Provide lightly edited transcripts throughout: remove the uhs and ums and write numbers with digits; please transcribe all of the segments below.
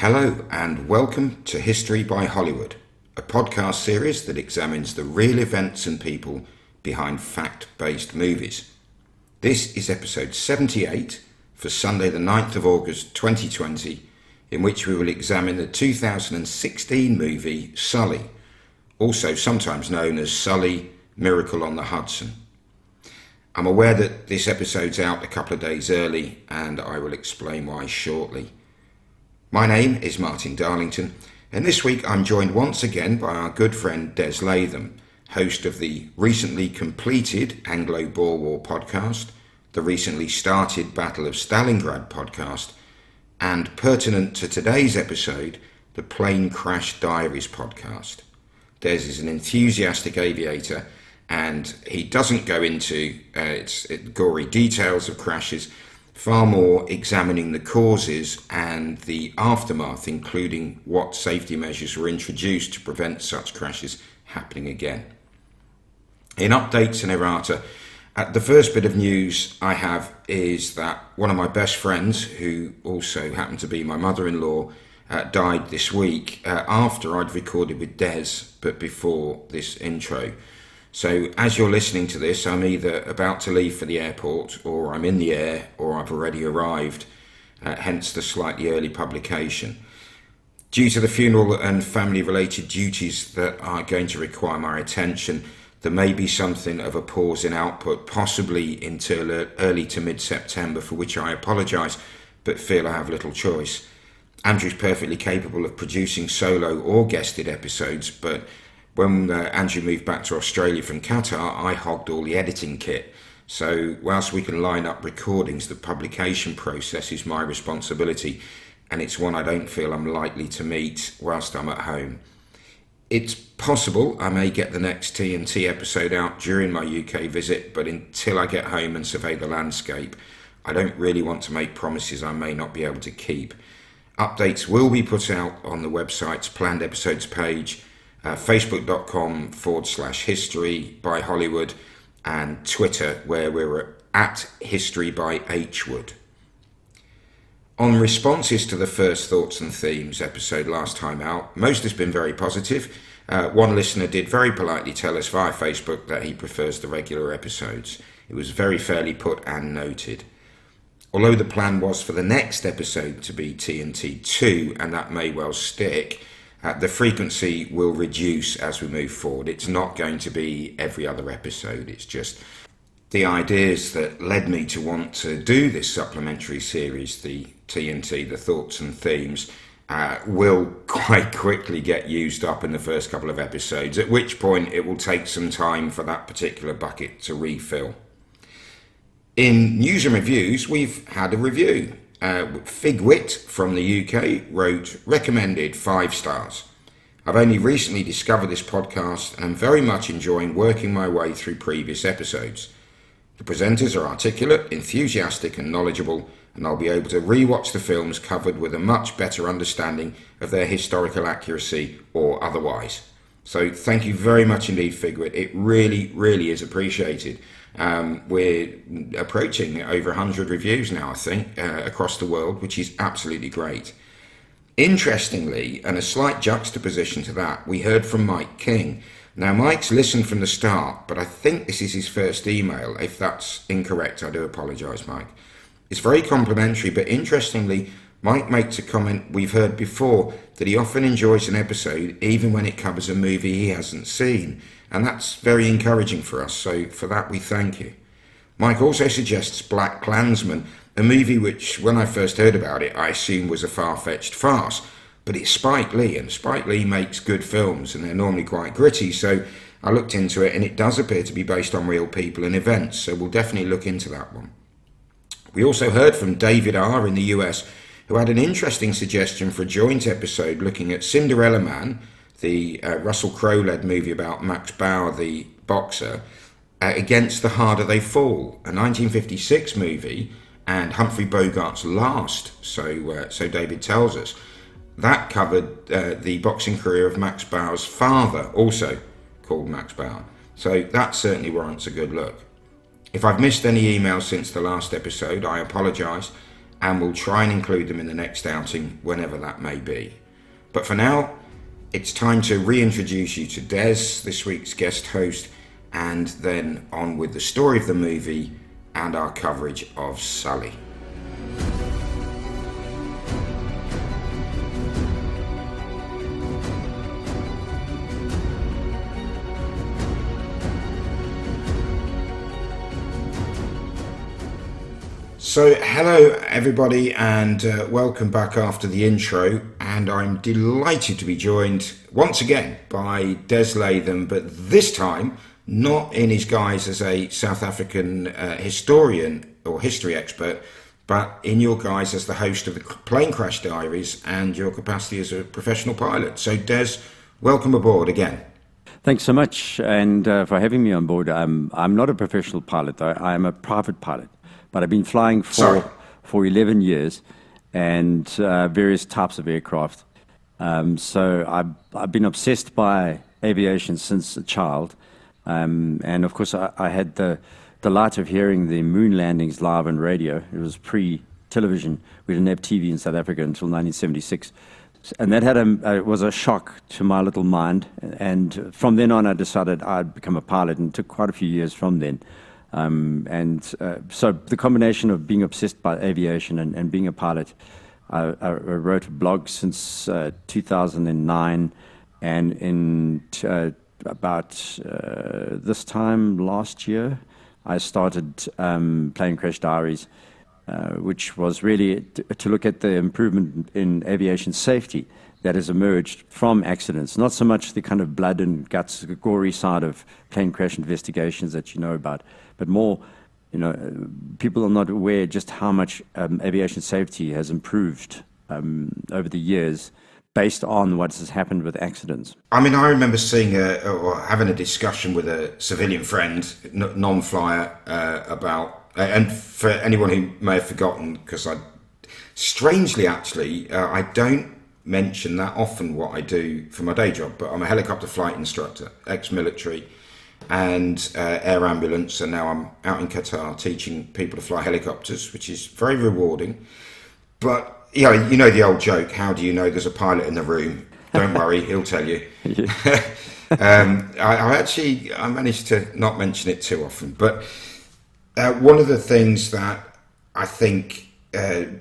Hello and welcome to History by Hollywood, a podcast series that examines the real events and people behind fact-based movies. This is episode 78 for Sunday the 9th of August 2020, in which we will examine the 2016 movie Sully, also sometimes known as Sully, Miracle on the Hudson. I'm aware that this episode's out a couple of days early, and I will explain why shortly. My name is Martin Darlington, and this week I'm joined once again by our good friend Des Latham, host of the recently completed Anglo-Boer War podcast, the recently started Battle of Stalingrad podcast, and pertinent to today's episode, the Plane Crash Diaries podcast. Des is an enthusiastic aviator, and he doesn't go into gory details of crashes, far more examining the causes and the aftermath, including what safety measures were introduced to prevent such crashes happening again. In updates and errata, the first bit of news I have is that one of my best friends, who also happened to be my mother-in-law, died this week after I'd recorded with Des, but before this intro. So as you're listening to this, I'm either about to leave for the airport, or I'm in the air, or I've already arrived, hence the slightly early publication. Due to the funeral and family-related duties that are going to require my attention, there may be something of a pause in output, possibly until early to mid-September, for which I apologise, but feel I have little choice. Andrew's perfectly capable of producing solo or guested episodes, but when Andrew moved back to Australia from Qatar, I hogged all the editing kit. So whilst we can line up recordings, the publication process is my responsibility, and it's one I don't feel I'm likely to meet whilst I'm at home. It's possible I may get the next TNT episode out during my UK visit, but until I get home and survey the landscape, I don't really want to make promises I may not be able to keep. Updates will be put out on the website's planned episodes page, facebook.com/history by Hollywood, and Twitter, where we're at history by Hwood. On responses to the First Thoughts and Themes episode last time out, most has been very positive. One listener did very politely tell us via Facebook that he prefers the regular episodes. It was very fairly put and noted. Although the plan was for the next episode to be TNT 2, and that may well stick, the frequency will reduce as we move forward. It's not going to be every other episode. It's just the ideas that led me to want to do this supplementary series, the TNT, the Thoughts and Themes, will quite quickly get used up in the first couple of episodes, at which point it will take some time for that particular bucket to refill. In news and reviews, we've had a review. Figwit from the UK wrote, recommended 5 stars. I've only recently discovered this podcast and I'm very much enjoying working my way through previous episodes. The presenters are articulate, enthusiastic and knowledgeable, and I'll be able to rewatch the films covered with a much better understanding of their historical accuracy or otherwise. So thank you very much indeed, Figwit. It really, really is appreciated. We're approaching over 100 reviews now, I think, across the world, which is absolutely great. Interestingly, and a slight juxtaposition to that, we heard from Mike King. Now, Mike's listened from the start, but I think this is his first email. If that's incorrect, I do apologise, Mike. It's very complimentary, but interestingly, Mike makes a comment we've heard before, that he often enjoys an episode even when it covers a movie he hasn't seen. And that's very encouraging for us, so for that we thank you. Mike also suggests Black Klansman, a movie which, when I first heard about it, I assumed was a far-fetched farce. But it's Spike Lee, and Spike Lee makes good films, and they're normally quite gritty, so I looked into it, and it does appear to be based on real people and events, so we'll definitely look into that one. We also heard from David R. in the US, who had an interesting suggestion for a joint episode looking at Cinderella Man, the Russell Crowe-led movie about Max Bauer, the boxer, against The Harder They Fall, a 1956 movie, and Humphrey Bogart's last, so David tells us. That covered the boxing career of Max Bauer's father, also called Max Bauer. So that certainly warrants a good look. If I've missed any emails since the last episode, I apologise. and we'll try and include them in the next outing whenever that may be. But for now, it's time to reintroduce you to Des, this week's guest host, and then on with the story of the movie and our coverage of Sully. So hello everybody, and welcome back after the intro, and I'm delighted to be joined once again by Des Latham, but this time not in his guise as a South African historian or history expert, but in your guise as the host of the Plane Crash Diaries and your capacity as a professional pilot. So Des, welcome aboard again. Thanks so much, and for having me on board. I'm not a professional pilot, though. I'm a private pilot. But I've been flying for 11 years and various types of aircraft. So I've been obsessed by aviation since a child. And of course, I had the delight of hearing the moon landings live on radio. It was pre-television. We didn't have TV in South Africa until 1976. And that it was a shock to my little mind. And from then on, I decided I'd become a pilot, and it took quite a few years from then. So the combination of being obsessed by aviation and being a pilot, I wrote a blog since 2009, and in about this time last year, I started Plane Crash Diaries, which was really to look at the improvement in aviation safety that has emerged from accidents. Not so much the kind of blood and guts, the gory side of plane crash investigations that you know about, but more, people are not aware just how much aviation safety has improved over the years based on what has happened with accidents. I mean, I remember seeing or having a discussion with a civilian friend, non-flyer, about, and for anyone who may have forgotten, because strangely actually, I don't mention that often what I do for my day job, but I'm a helicopter flight instructor, ex-military, and air ambulance, and now I'm out in Qatar teaching people to fly helicopters, which is very rewarding. But you know the old joke, how do you know there's a pilot in the room? Don't worry, he'll tell you. I managed to not mention it too often, but one of the things that I think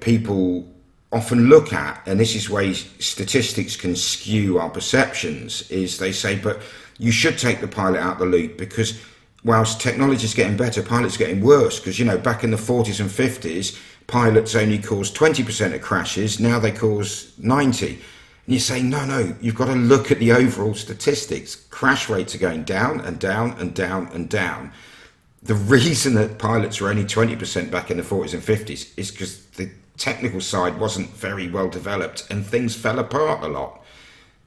people often look at, and this is where statistics can skew our perceptions, is they say, but you should take the pilot out of the loop, because whilst technology is getting better, pilots are getting worse, because back in the 40s and 50s pilots only caused 20% of crashes, now they cause 90%. And you say, no, you've got to look at the overall statistics. Crash rates are going down and down and down and down. The reason that pilots were only 20% back in the 40s and 50s is because the technical side wasn't very well developed and things fell apart a lot.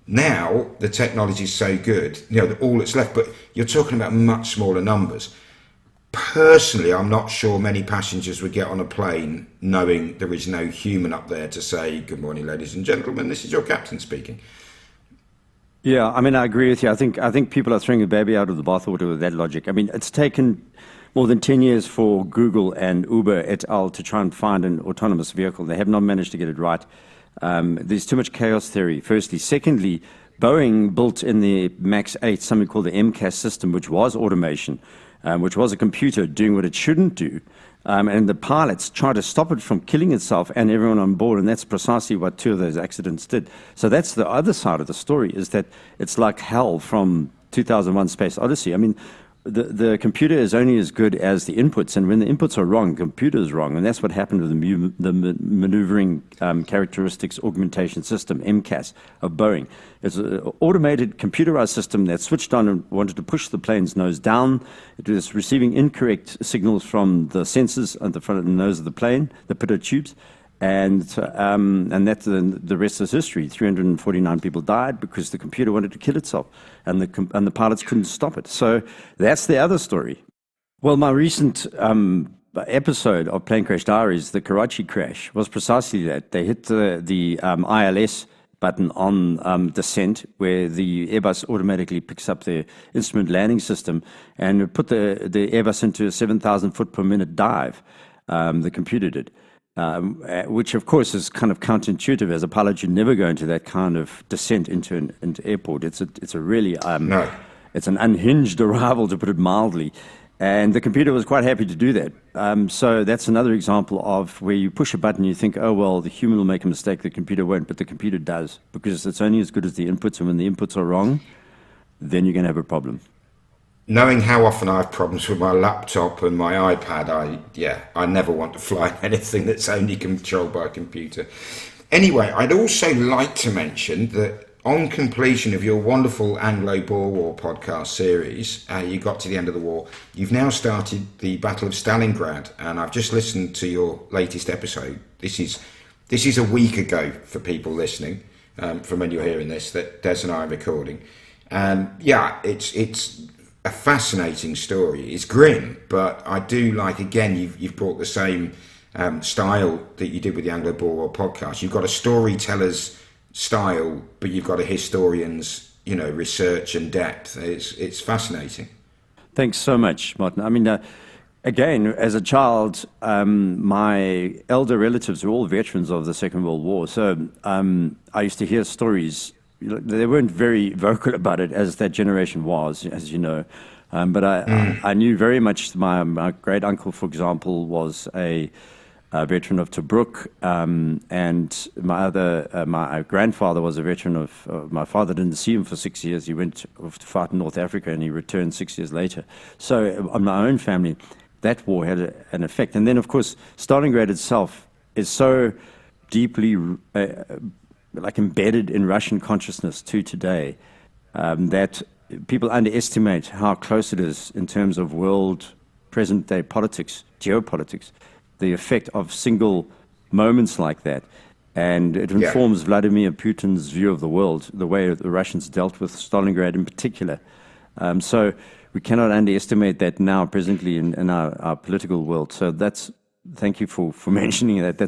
Now the technology is so good, all that's left, but you're talking about much smaller numbers. Personally, I'm not sure many passengers would get on a plane knowing there is no human up there to say, good morning, ladies and gentlemen, this is your captain speaking. Yeah, I mean, I agree with you. I think people are throwing a baby out of the bathwater with that logic. I mean, it's taken more than 10 years for Google and Uber et al. To try and find an autonomous vehicle. They have not managed to get it right. There's too much chaos theory, firstly. Secondly, Boeing built in the MAX 8 something called the MCAS system, which was automation, which was a computer doing what it shouldn't do. And the pilots tried to stop it from killing itself and everyone on board, and that's precisely what 2 of those accidents did. So that's the other side of the story, is that it's like hell from 2001 Space Odyssey. I mean, the computer is only as good as the inputs, and when the inputs are wrong, the computer is wrong, and that's what happened with the maneuvering characteristics augmentation system, MCAS, of Boeing. It's an automated computerized system that switched on and wanted to push the plane's nose down. It was receiving incorrect signals from the sensors at the front and nose of the plane, the pitot tubes, and that's the rest is history. 349 people died because the computer wanted to kill itself, and the pilots couldn't stop it. So that's the other story. Well, my recent episode of Plane Crash Diaries, the Karachi crash, was precisely that. They hit the ILS button on descent, where the Airbus automatically picks up the instrument landing system, and put the Airbus into a 7,000 foot per minute dive. The computer did. which of course is kind of counterintuitive. As a pilot, you never go into that kind of descent into airport. It's a really No. it's an unhinged arrival, to put it mildly. And the computer was quite happy to do that. So that's another example of where you push a button and you think, oh, well, the human will make a mistake, the computer won't, but the computer does, because it's only as good as the inputs, and when the inputs are wrong, then you're going to have a problem. Knowing how often I have problems with my laptop and my iPad, I never want to fly anything that's only controlled by a computer. Anyway, I'd also like to mention that on completion of your wonderful Anglo-Boer War podcast series, you got to the end of the war. You've now started the Battle of Stalingrad, and I've just listened to your latest episode. This is a week ago for people listening, from when you're hearing this, that Des and I are recording. It's a fascinating story. It's grim, but I do like, again, you've brought the same style that you did with the Anglo-Boer War podcast. You've got a storyteller's style, but you've got a historian's, research and depth. It's fascinating. Thanks so much, Martin. I mean, again, as a child, my elder relatives were all veterans of the Second World War. So I used to hear stories. They weren't very vocal about it, as that generation was, as you know. But I knew very much. My great uncle, for example, was a veteran of Tobruk, and my grandfather was a veteran of. My father didn't see him for 6 years. He went off to fight in North Africa, and he returned 6 years later. So on my own family, that war had an effect. And then, of course, Stalingrad itself is so deeply embedded in Russian consciousness to today, that people underestimate how close it is in terms of world present-day politics, geopolitics, the effect of single moments like that. And it informs Vladimir Putin's view of the world, the way the Russians dealt with Stalingrad in particular. So we cannot underestimate that now, presently, in our political world. So thank you for mentioning that.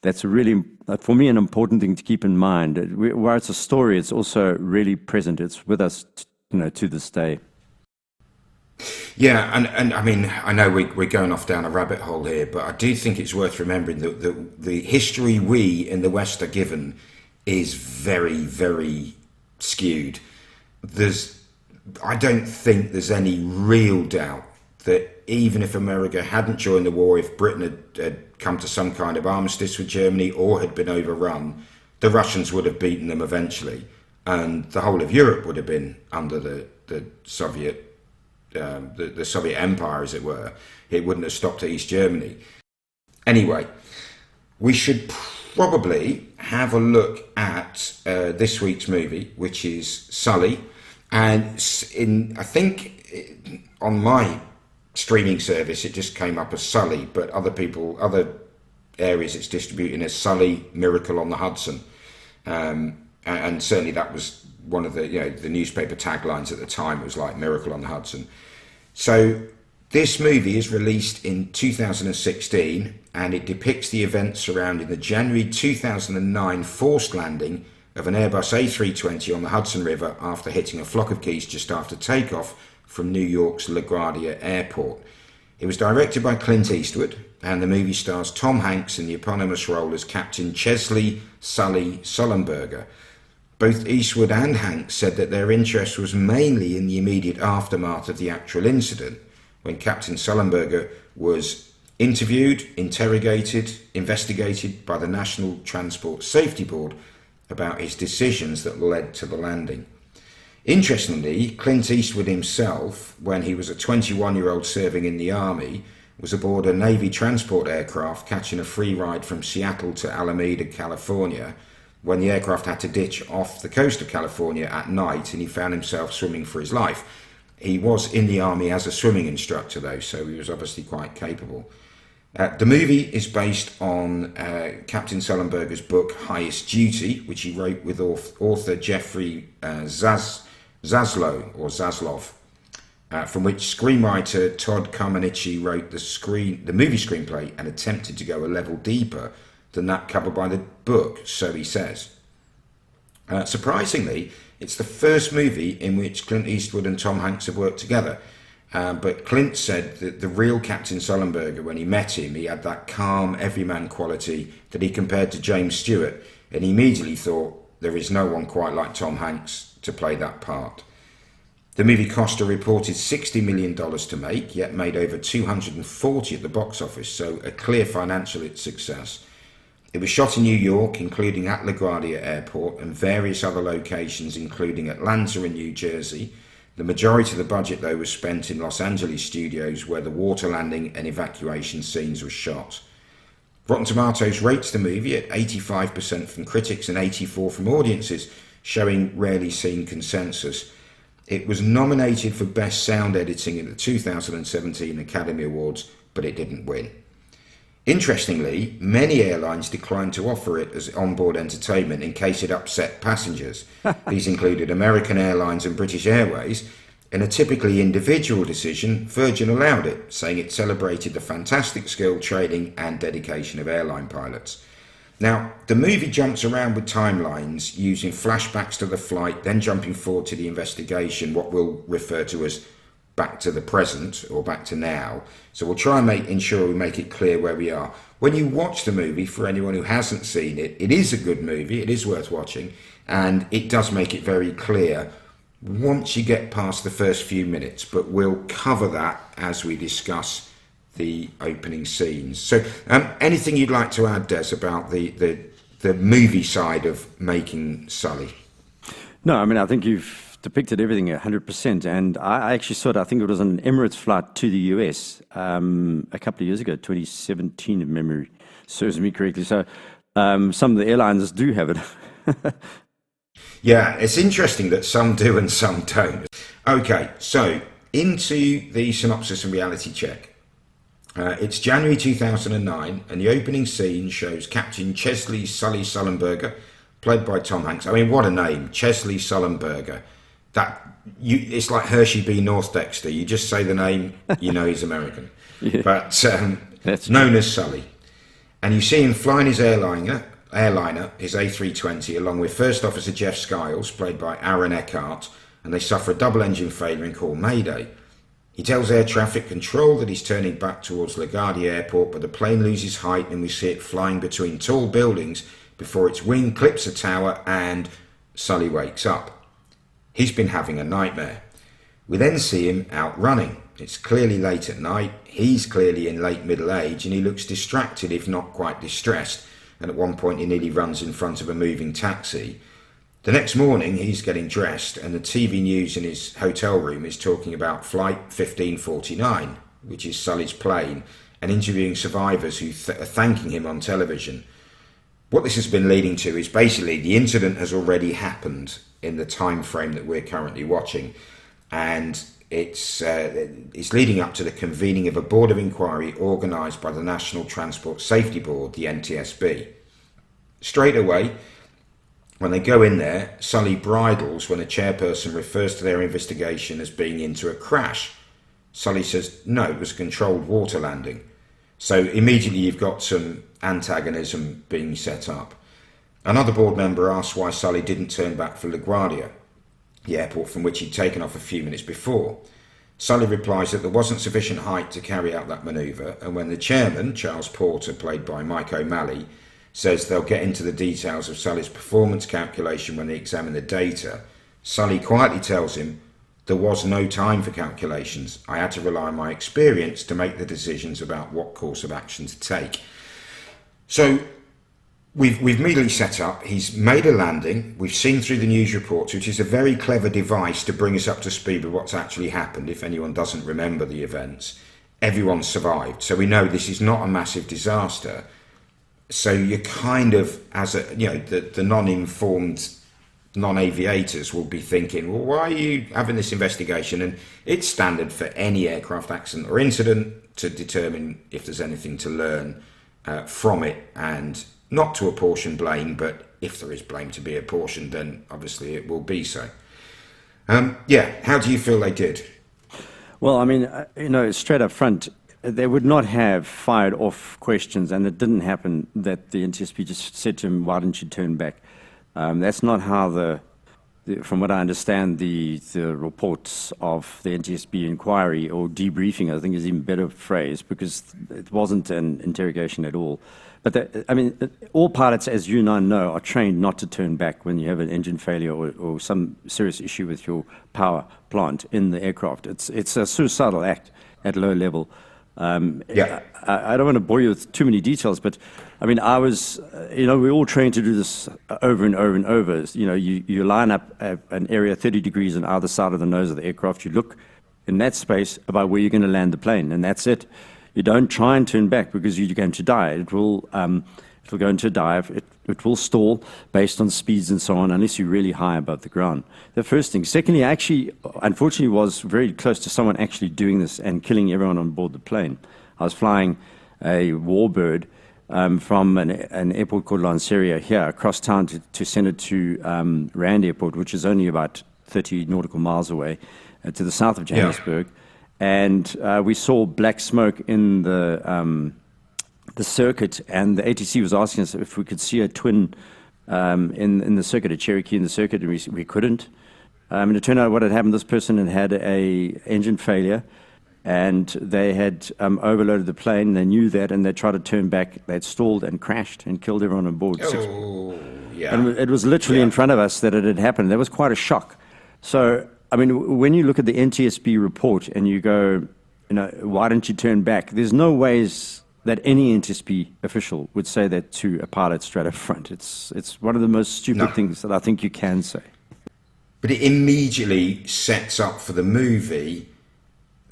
That's really, for me, an important thing to keep in mind. While it's a story, it's also really present. It's with us, to this day. Yeah, and I mean, I know we're going off down a rabbit hole here, but I do think it's worth remembering that the history we in the West are given is very, very skewed. I don't think there's any real doubt that even if America hadn't joined the war, if Britain had come to some kind of armistice with Germany or had been overrun, the Russians would have beaten them eventually, and the whole of Europe would have been under the Soviet the Soviet Empire, as it were. It wouldn't have stopped at East Germany. Anyway, we should probably have a look at this week's movie, which is Sully. And I think on my streaming service, it just came up as Sully, but other areas it's distributing as Sully, Miracle on the Hudson. And certainly that was one of the newspaper taglines at the time. It was like Miracle on the Hudson. So this movie is released in 2016, and it depicts the events surrounding the January 2009 forced landing of an Airbus A320 on the Hudson River after hitting a flock of geese just after takeoff from New York's LaGuardia Airport. It was directed by Clint Eastwood, and the movie stars Tom Hanks in the eponymous role as Captain Chesley Sully Sullenberger. Both Eastwood and Hanks said that their interest was mainly in the immediate aftermath of the actual incident, when Captain Sullenberger was interviewed, interrogated, investigated by the National Transport Safety Board about his decisions that led to the landing. Interestingly, Clint Eastwood himself, when he was a 21-year-old serving in the Army, was aboard a Navy transport aircraft catching a free ride from Seattle to Alameda, California, when the aircraft had to ditch off the coast of California at night, and he found himself swimming for his life. He was in the Army as a swimming instructor, though, so he was obviously quite capable. The movie is based on Captain Sullenberger's book Highest Duty, which he wrote with author Jeffrey Zaslov, from which screenwriter Todd Carminici wrote the movie screenplay and attempted to go a level deeper than that covered by the book, so he says. Surprisingly, it's the first movie in which Clint Eastwood and Tom Hanks have worked together, But Clint said that the real Captain Sullenberger, when he met him, he had that calm, everyman quality that he compared to James Stewart, and he immediately thought, there is no one quite like Tom Hanks to play that part. The movie cost a reported $60 million to make, yet made over $240 at the box office, so a clear financial success. It was shot in New York, including at LaGuardia Airport, and various other locations, including Atlanta and New Jersey. The majority of the budget, though, was spent in Los Angeles studios, where the water landing and evacuation scenes were shot. Rotten Tomatoes rates the movie at 85% from critics and 84% from audiences, showing rarely seen consensus. It was nominated for Best Sound Editing at the 2017 Academy Awards, but it didn't win. Interestingly, many airlines declined to offer it as onboard entertainment in case it upset passengers. These included American Airlines and British Airways. In a typically individual decision, Virgin allowed it, saying it celebrated the fantastic skill, training and dedication of airline pilots. Now, the movie jumps around with timelines, using flashbacks to the flight, then jumping forward to the investigation, what we'll refer to as back to the present or back to now. So we'll try and ensure we make it clear where we are. When you watch the movie, for anyone who hasn't seen it, it is a good movie, it is worth watching, and it does make it very clear once you get past the first few minutes, but we'll cover that as we discuss the opening scenes. So anything you'd like to add, Des, about the movie side of making Sully? No, I mean, I think you've depicted everything 100%, and I actually saw it, I think it was an Emirates flight to the US a couple of years ago, 2017 if memory serves me correctly. So some of the airlines do have it. Yeah, it's interesting that some do and some don't. Okay, so into the synopsis and reality check. It's January 2009, and the opening scene shows Captain Chesley Sully Sullenberger, played by Tom Hanks. I mean, what a name, Chesley Sullenberger. It's like Hershey B. North Dexter. You just say the name, you know he's American. Yeah, but known as Sully. And you see him flying his airliner, his A320, along with First Officer Jeff Skiles, played by Aaron Eckhart, and they suffer a double-engine failure and call Mayday. He tells air traffic control that he's turning back towards LaGuardia Airport, but the plane loses height and we see it flying between tall buildings before its wing clips a tower and Sully wakes up. He's been having a nightmare. We then see him out running. It's clearly late at night, he's clearly in late middle age, and he looks distracted if not quite distressed, and at one point he nearly runs in front of a moving taxi. The next morning he's getting dressed, and the TV news in his hotel room is talking about Flight 1549, which is Sully's plane, and interviewing survivors who are thanking him on television. What this has been leading to is basically the incident has already happened in the time frame that we're currently watching, and it's leading up to the convening of a board of inquiry organised by the National Transport Safety Board, the NTSB. Straight away, when they go in there, Sully bridles when a chairperson refers to their investigation as being into a crash. Sully says, no, it was a controlled water landing. So immediately you've got some antagonism being set up. Another board member asks why Sully didn't turn back for LaGuardia, the airport from which he'd taken off a few minutes before. Sully replies that there wasn't sufficient height to carry out that manoeuvre, and when the chairman, Charles Porter, played by Mike O'Malley, says they'll get into the details of Sully's performance calculation when they examine the data, Sully quietly tells him, there was no time for calculations. I had to rely on my experience to make the decisions about what course of action to take. So we've immediately set up, he's made a landing, we've seen through the news reports, which is a very clever device to bring us up to speed with what's actually happened, if anyone doesn't remember the events. Everyone survived, so we know this is not a massive disaster. So you're kind of, as a, you know, the non-informed non-aviators will be thinking, well, why are you having this investigation? And it's standard for any aircraft accident or incident to determine if there's anything to learn from it, and not to apportion blame, but if there is blame to be apportioned, then obviously it will be so. How do you feel they did? Well, I mean, straight up front, they would not have fired off questions, and it didn't happen that the NTSB just said to him, why didn't you turn back? That's not how the from what I understand, the reports of the NTSB inquiry, or debriefing, I think is even better phrase, because it wasn't an interrogation at all. But all pilots, as you and I know, are trained not to turn back when you have an engine failure or some serious issue with your power plant in the aircraft. It's a suicidal act at low level. I don't want to bore you with too many details, but I was, we're all trained to do this over and over and over. You line up an area 30 degrees on either side of the nose of the aircraft. You look in that space about where you're going to land the plane, and that's it. You don't try and turn back because you're going to die. It'll go into a dive. It will stall based on speeds and so on, unless you're really high above the ground. The first thing. Secondly, I actually, unfortunately, was very close to someone actually doing this and killing everyone on board the plane. I was flying a Warbird from an airport called Lanseria here across town to send it to Rand Airport, which is only about 30 nautical miles away to the south of Johannesburg. And we saw black smoke in the circuit, and the ATC was asking us if we could see a twin in the circuit, a Cherokee in the circuit, and we couldn't. And it turned out what had happened, this person had a engine failure, and they had overloaded the plane. They knew that, and they tried to turn back. They'd stalled and crashed and killed everyone on board. And it was literally in front of us that it had happened. That was quite a shock. So, when you look at the NTSB report and you go, why didn't you turn back? There's no ways that any NTSB official would say that to a pilot straight up front. It's one of the most stupid things that I think you can say. But it immediately sets up for the movie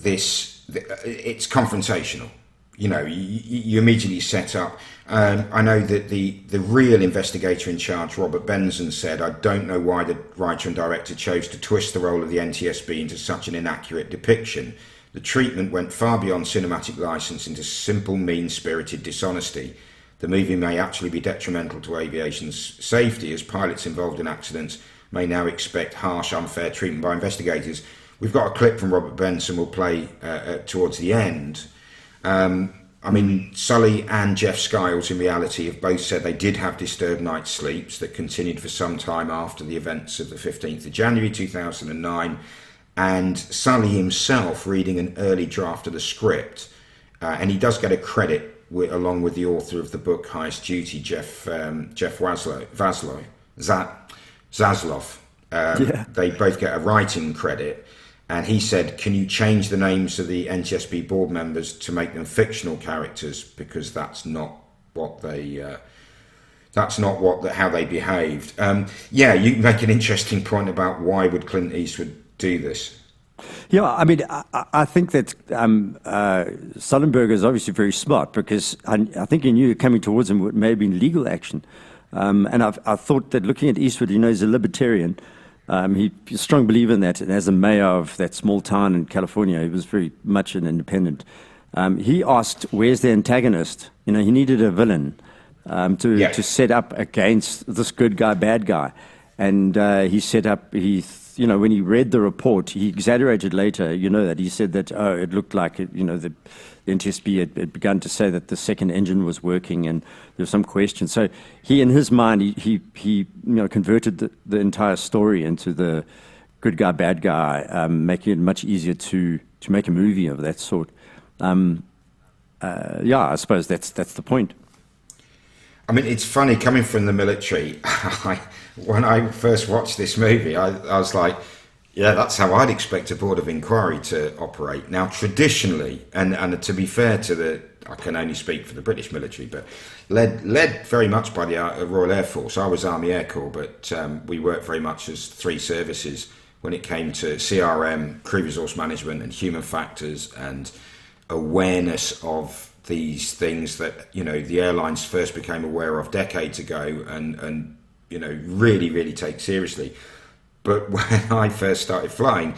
it's confrontational. You immediately set up. I know that the real investigator in charge, Robert Benson, said, "I don't know why the writer and director chose to twist the role of the NTSB into such an inaccurate depiction. The treatment went far beyond cinematic license into simple, mean-spirited dishonesty. The movie may actually be detrimental to aviation's safety, as pilots involved in accidents may now expect harsh, unfair treatment by investigators." We've got a clip from Robert Benson we'll play towards the end. Sully and Jeff Skiles, in reality, have both said they did have disturbed night sleeps that continued for some time after the events of the 15th of January 2009. And Sully himself reading an early draft of the script, and he does get a credit along with the author of the book Highest Duty, Jeff Zasloff. They both get a writing credit, and he said, "Can you change the names of the NTSB board members to make them fictional characters, because that's not what they how they behaved." You make an interesting point about why would Clint Eastwood do this. I think that Sullenberger is obviously very smart, because I think he knew coming towards him may have been legal action. And I thought that looking at Eastwood, he's a libertarian. He's a strong believer in that. And as a mayor of that small town in California, he was very much an independent. He asked, where's the antagonist? He needed a villain to set up against this good guy, bad guy. And he set up, when he read the report, he exaggerated later, that he said that, it looked like, the NTSB had begun to say that the second engine was working, and there was some question. So he, in his mind, he converted the entire story into the good guy, bad guy, making it much easier to make a movie of that sort. I suppose that's the point. It's funny, coming from the military, when I first watched this movie, I was like, that's how I'd expect a board of inquiry to operate. Now, traditionally, and to be fair to I can only speak for the British military, but led very much by the Royal Air Force. I was Army Air Corps, but we worked very much as three services when it came to CRM, crew resource management, and human factors, and awareness of these things that the airlines first became aware of decades ago, and really, really take seriously. But when I first started flying,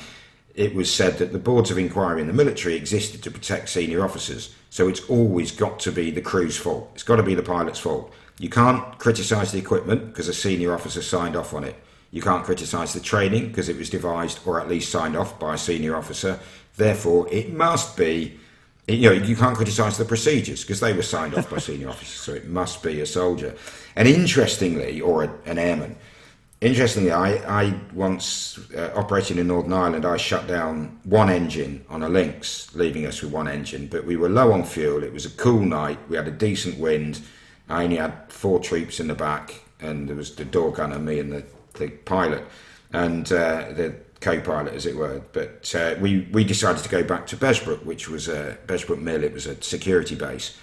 it was said that the boards of inquiry in the military existed to protect senior officers. So it's always got to be the crew's fault. It's got to be the pilot's fault. You can't criticise the equipment because a senior officer signed off on it. You can't criticise the training because it was devised or at least signed off by a senior officer. Therefore, it must be, you can't criticise the procedures because they were signed off by senior officers. So it must be a soldier. And interestingly, or an airman, Interestingly, I once, operating in Northern Ireland, I shut down one engine on a Lynx, leaving us with one engine. But we were low on fuel. It was a cool night. We had a decent wind. I only had 4 troops in the back, and there was the door gunner, me, and the pilot, and the co-pilot, as it were. But we decided to go back to Besbrook, which was Besbrook Mill. It was a security base,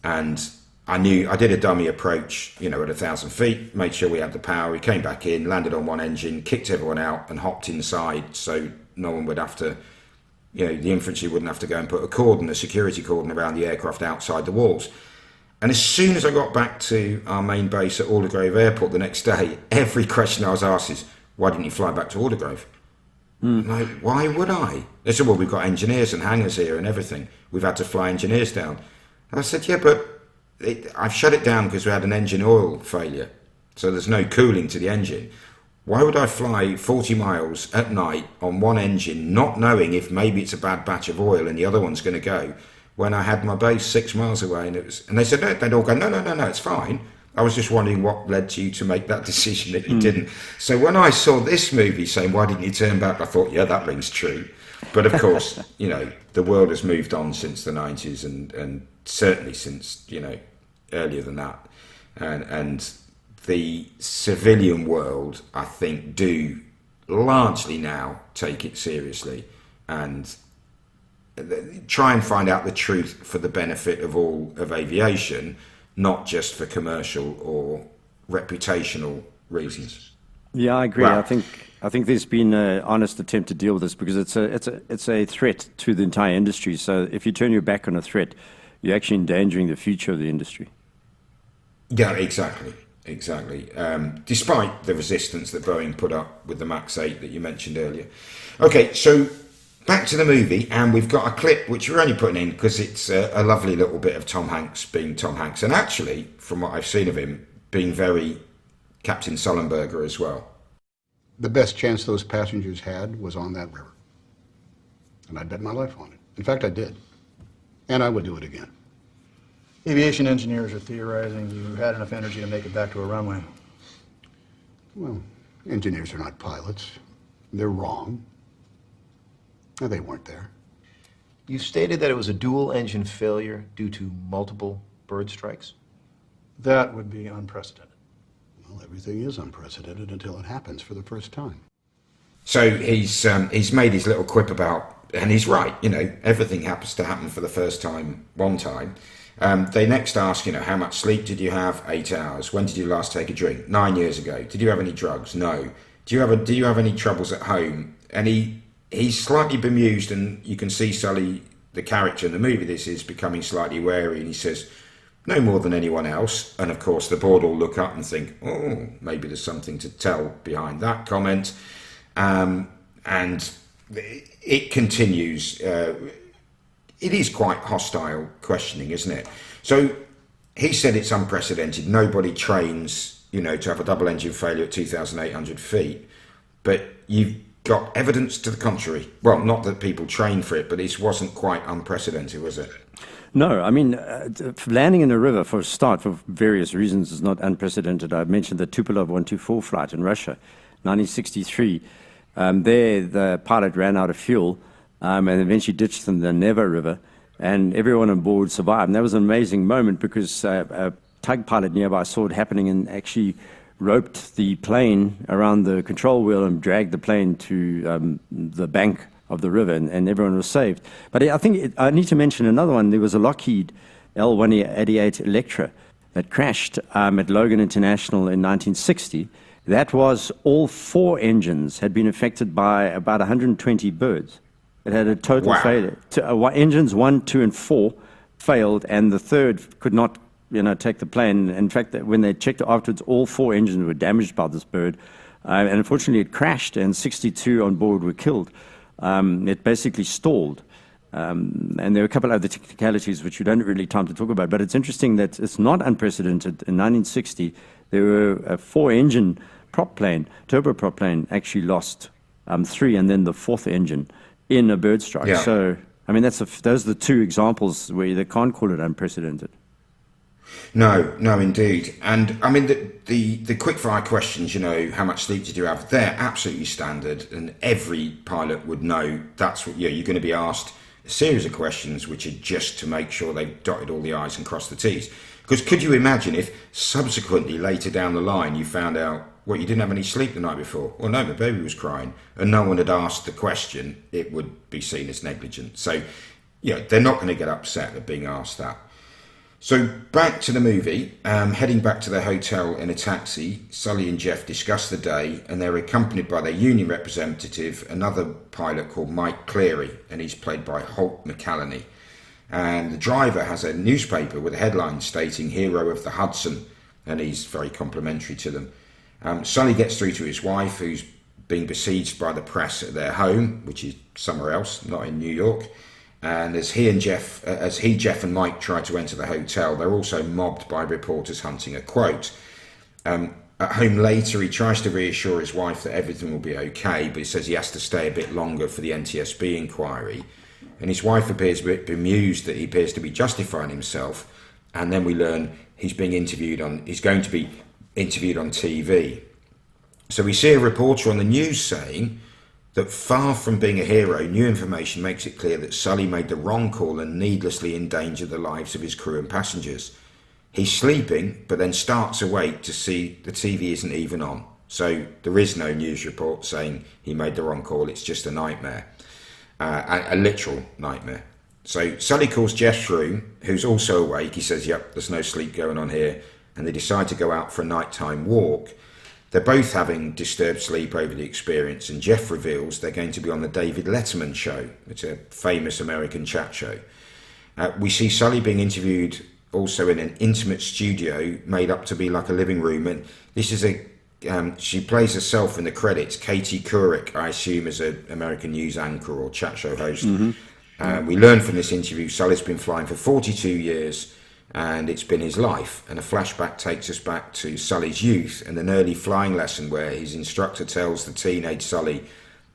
and I did a dummy approach, at 1,000 feet, made sure we had the power. We came back in, landed on one engine, kicked everyone out, and hopped inside, so no one would have to, the infantry wouldn't have to go and put a security cordon around the aircraft outside the walls. And as soon as I got back to our main base at Aldergrove Airport the next day, every question I was asked is, "Why didn't you fly back to Aldergrove?" Like, why would I? They said, "Well, we've got engineers and hangars here and everything. We've had to fly engineers down." And I said, "Yeah, but I've shut it down because we had an engine oil failure, so there's no cooling to the engine. Why would I fly 40 miles at night on one engine, not knowing if maybe it's a bad batch of oil and the other one's going to go, when I had my base 6 miles away?" And they said, no, they'd all go, no, it's fine. I was just wondering what led to you to make that decision that you didn't. So when I saw this movie saying, "Why didn't you turn back?" I thought, yeah, that rings true. But of course, the world has moved on since the 90s and certainly since, earlier than that. And the civilian world, I think, do largely now take it seriously and try and find out the truth for the benefit of all of aviation, not just for commercial or reputational reasons. Yeah, I agree. Wow. I think there's been an honest attempt to deal with this because it's a threat to the entire industry. So if you turn your back on a threat, you're actually endangering the future of the industry. Yeah, exactly. Despite the resistance that Boeing put up with the MAX 8 that you mentioned earlier. Okay, so back to the movie, and we've got a clip which we're only putting in because it's a lovely little bit of Tom Hanks being Tom Hanks, and actually, from what I've seen of him, being very Captain Sullenberger as well. The best chance those passengers had was on that river. And I'd bet my life on it. In fact, I did. And I would do it again. Aviation engineers are theorizing you had enough energy to make it back to a runway. Well, engineers are not pilots. They're wrong. No, they weren't there. You stated that it was a dual-engine failure due to multiple bird strikes? That would be unprecedented. Well, everything is unprecedented until it happens for the first time. So he's made his little quip about, and he's right, everything happens to happen for the first time, one time. They next ask, how much sleep did you have? 8 hours. When did you last take a drink? 9 years ago. Did you have any drugs? No. Do you have any troubles at home? And he's slightly bemused, and you can see Sully, the character in the movie, this is becoming slightly wary, and he says, "No more than anyone else." And of course the board all look up and think, oh, maybe there's something to tell behind that comment. And it continues. It is quite hostile questioning, isn't it? So he said it's unprecedented. Nobody trains, to have a double engine failure at 2,800 feet. But you've got evidence to the contrary. Well, not that people train for it, but this wasn't quite unprecedented, was it? No, I mean, landing in a river, for a start, for various reasons, is not unprecedented. I mentioned the Tupolev 124 flight in Russia, 1963. There, the pilot ran out of fuel and eventually ditched in the Neva River, and everyone on board survived. And that was an amazing moment because a tug pilot nearby saw it happening and actually roped the plane around the control wheel and dragged the plane to the bank of the river, and everyone was saved. But I think I need to mention another one. There was a Lockheed L-188 Electra that crashed at Logan International in 1960. That was all 4 engines had been affected by about 120 birds. It had a total failure. Engines 1, 2, and 4 failed, and the third could not take the plane. In fact, when they checked afterwards, all 4 engines were damaged by this bird. And unfortunately, it crashed, and 62 on board were killed. It basically stalled. And there were a couple of other technicalities which we don't really have time to talk about. But it's interesting that it's not unprecedented. In 1960, there were a 4-engine prop plane, turboprop plane, actually lost 3, and then the 4th engine in a bird strike. Yeah. So, I mean, those are the 2 examples where they can't call it unprecedented. No, indeed. And I mean, the quickfire questions, how much sleep did you have? They're absolutely standard, and every pilot would know that's what you're going to be asked a series of questions which are just to make sure they've dotted all the I's and crossed the T's. Because could you imagine if subsequently later down the line you found out, well, you didn't have any sleep the night before? Well, no, my baby was crying, and no one had asked the question, it would be seen as negligent. So, they're not going to get upset at being asked that. So back to the movie, heading back to their hotel in a taxi, Sully and Jeff discuss the day, and they're accompanied by their union representative, another pilot called Mike Cleary, and he's played by Holt McCallany. And the driver has a newspaper with a headline stating "Hero of the Hudson," and he's very complimentary to them. Sully gets through to his wife, who's being besieged by the press at their home, which is somewhere else, not in New York. And as Jeff and Mike try to enter the hotel, they're also mobbed by reporters hunting a quote. At home later, he tries to reassure his wife that everything will be okay, but he says he has to stay a bit longer for the NTSB inquiry. And his wife appears a bit bemused that he appears to be justifying himself. And then we learn he's going to be interviewed on TV. So we see a reporter on the news saying that far from being a hero, new information makes it clear that Sully made the wrong call and needlessly endangered the lives of his crew and passengers. He's sleeping, but then starts awake to see the TV isn't even on. So there is no news report saying he made the wrong call, it's just a nightmare. A literal nightmare. So Sully calls Jeff's room, who's also awake. He says, yep, there's no sleep going on here. And they decide to go out for a nighttime walk. They're both having disturbed sleep over the experience, and Jeff reveals they're going to be on the David Letterman show. It's a famous American chat show. We see Sully being interviewed also in an intimate studio made up to be like a living room, and this is she plays herself in the credits. Katie Couric, I assume, is an American news anchor or chat show host. Mm-hmm. We learn from this interview Sully's been flying for 42 years, and it's been his life. And a flashback takes us back to Sully's youth and an early flying lesson where his instructor tells the teenage Sully,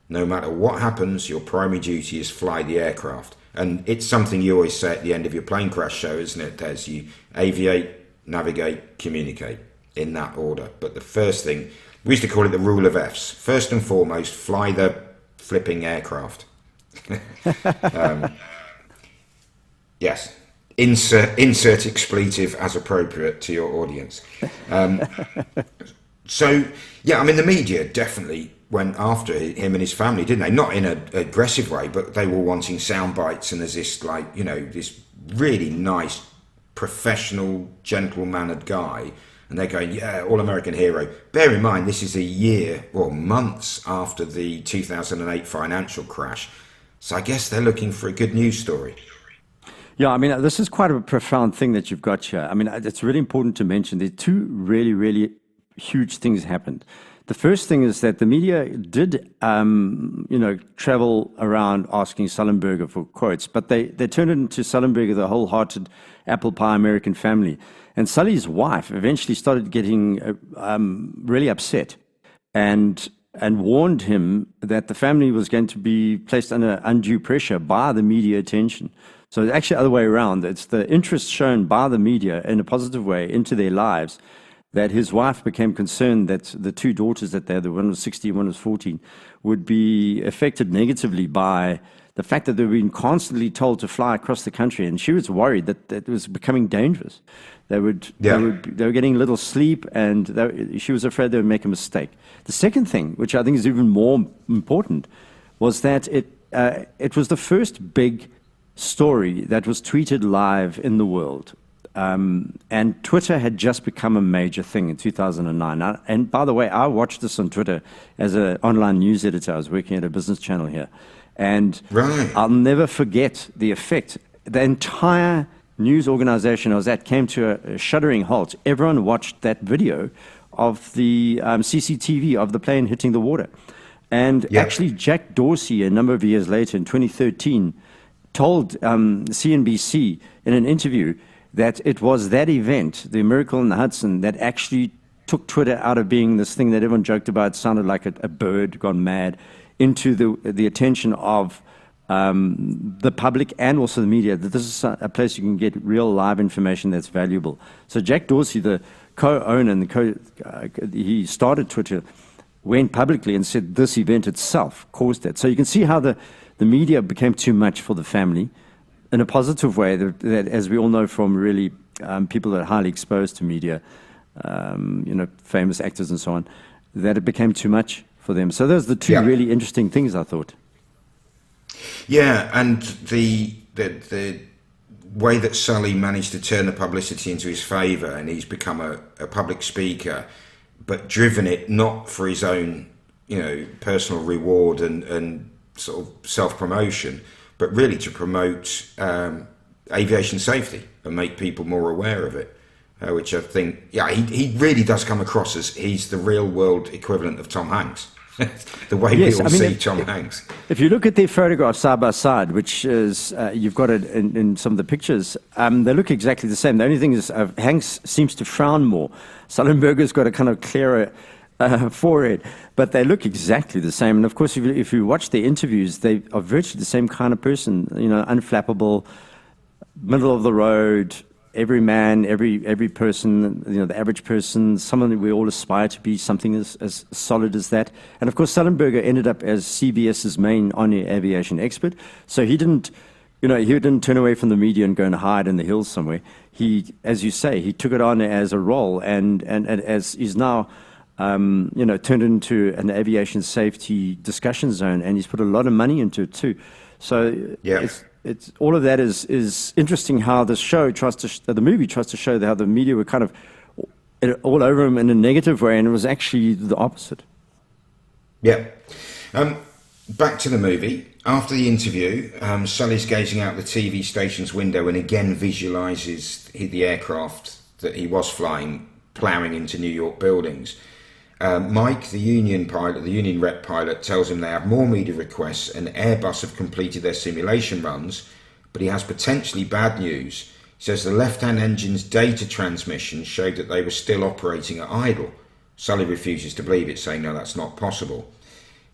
no matter what happens, your primary duty is fly the aircraft. And it's something you always say at the end of your plane crash show, isn't it, Des? You aviate, navigate, communicate, in that order. But the first thing, we used to call it the rule of F's. First and foremost, fly the flipping aircraft. Yes. Insert expletive as appropriate to your audience. So, yeah, I mean, the media definitely went after him and his family, didn't they? Not in an aggressive way, but they were wanting sound bites, and there's this, this really nice, professional, gentle-mannered guy, and they're going, yeah, all-American hero. Bear in mind, this is a year, or months after the 2008 financial crash, so I guess they're looking for a good news story. Yeah, I mean, this is quite a profound thing that you've got here. I mean, it's really important to mention there are two really, really huge things happened. The first thing is that the media did, travel around asking Sullenberger for quotes, but they turned it into Sullenberger, the wholehearted apple pie American family. And Sully's wife eventually started getting really upset and warned him that the family was going to be placed under undue pressure by the media attention. So it's actually the other way around. It's the interest shown by the media in a positive way into their lives that his wife became concerned that the two daughters that they had, the one was 16, one was 14, would be affected negatively by the fact that they were being constantly told to fly across the country. And she was worried that it was becoming dangerous. They were getting little sleep, and she was afraid they would make a mistake. The second thing, which I think is even more important, was that it was the first big story that was tweeted live in the world. And Twitter had just become a major thing in 2009. And by the way, I watched this on Twitter as an online news editor. I was working at a business channel here. And I'll never forget the effect. The entire news organization I was at came to a shuddering halt. Everyone watched that video of the CCTV of the plane hitting the water. And actually, Jack Dorsey, a number of years later in 2013, told CNBC in an interview that it was that event, the miracle in the Hudson, that actually took Twitter out of being this thing that everyone joked about, sounded like a bird gone mad, into the attention of the public and also the media that this is a place you can get real live information that's valuable. So Jack Dorsey, the co-owner and he started Twitter, went publicly and said this event itself caused that. So you can see how the media became too much for the family in a positive way, that as we all know from really people that are highly exposed to media, famous actors and so on, that it became too much for them. So those are the two really interesting things, I thought. Yeah, and the way that Sully managed to turn the publicity into his favour, and he's become a public speaker, but driven it not for his own, personal reward and sort of self-promotion, but really to promote aviation safety and make people more aware of it, which I think, he really does come across as he's the real-world equivalent of Tom Hanks. The way we all see Tom Hanks. If you look at their photographs side by side, which is, you've got it in some of the pictures, they look exactly the same. The only thing is Hanks seems to frown more. Sullenberger's got a kind of clearer forehead, but they look exactly the same. And of course, if you watch their interviews, they are virtually the same kind of person, unflappable, middle of the road, every man, every person, the average person, someone that we all aspire to be, something as solid as that. And of course, Sullenberger ended up as CBS's main on-air aviation expert. So he didn't turn away from the media and go and hide in the hills somewhere. He, as you say, he took it on as a role, and as is now, turned into an aviation safety discussion zone, and he's put a lot of money into it too. So it's all of that is interesting. How the show the movie tries to show how the media were kind of all over him in a negative way, and it was actually the opposite. Yeah. Back to the movie. After the interview, Sully's gazing out the TV station's window and again visualises the aircraft that he was flying, ploughing into New York buildings. Mike, the union rep pilot, tells him they have more media requests and Airbus have completed their simulation runs, but he has potentially bad news. He says the left-hand engine's data transmission showed that they were still operating at idle. Sully refuses to believe it, saying, no, that's not possible.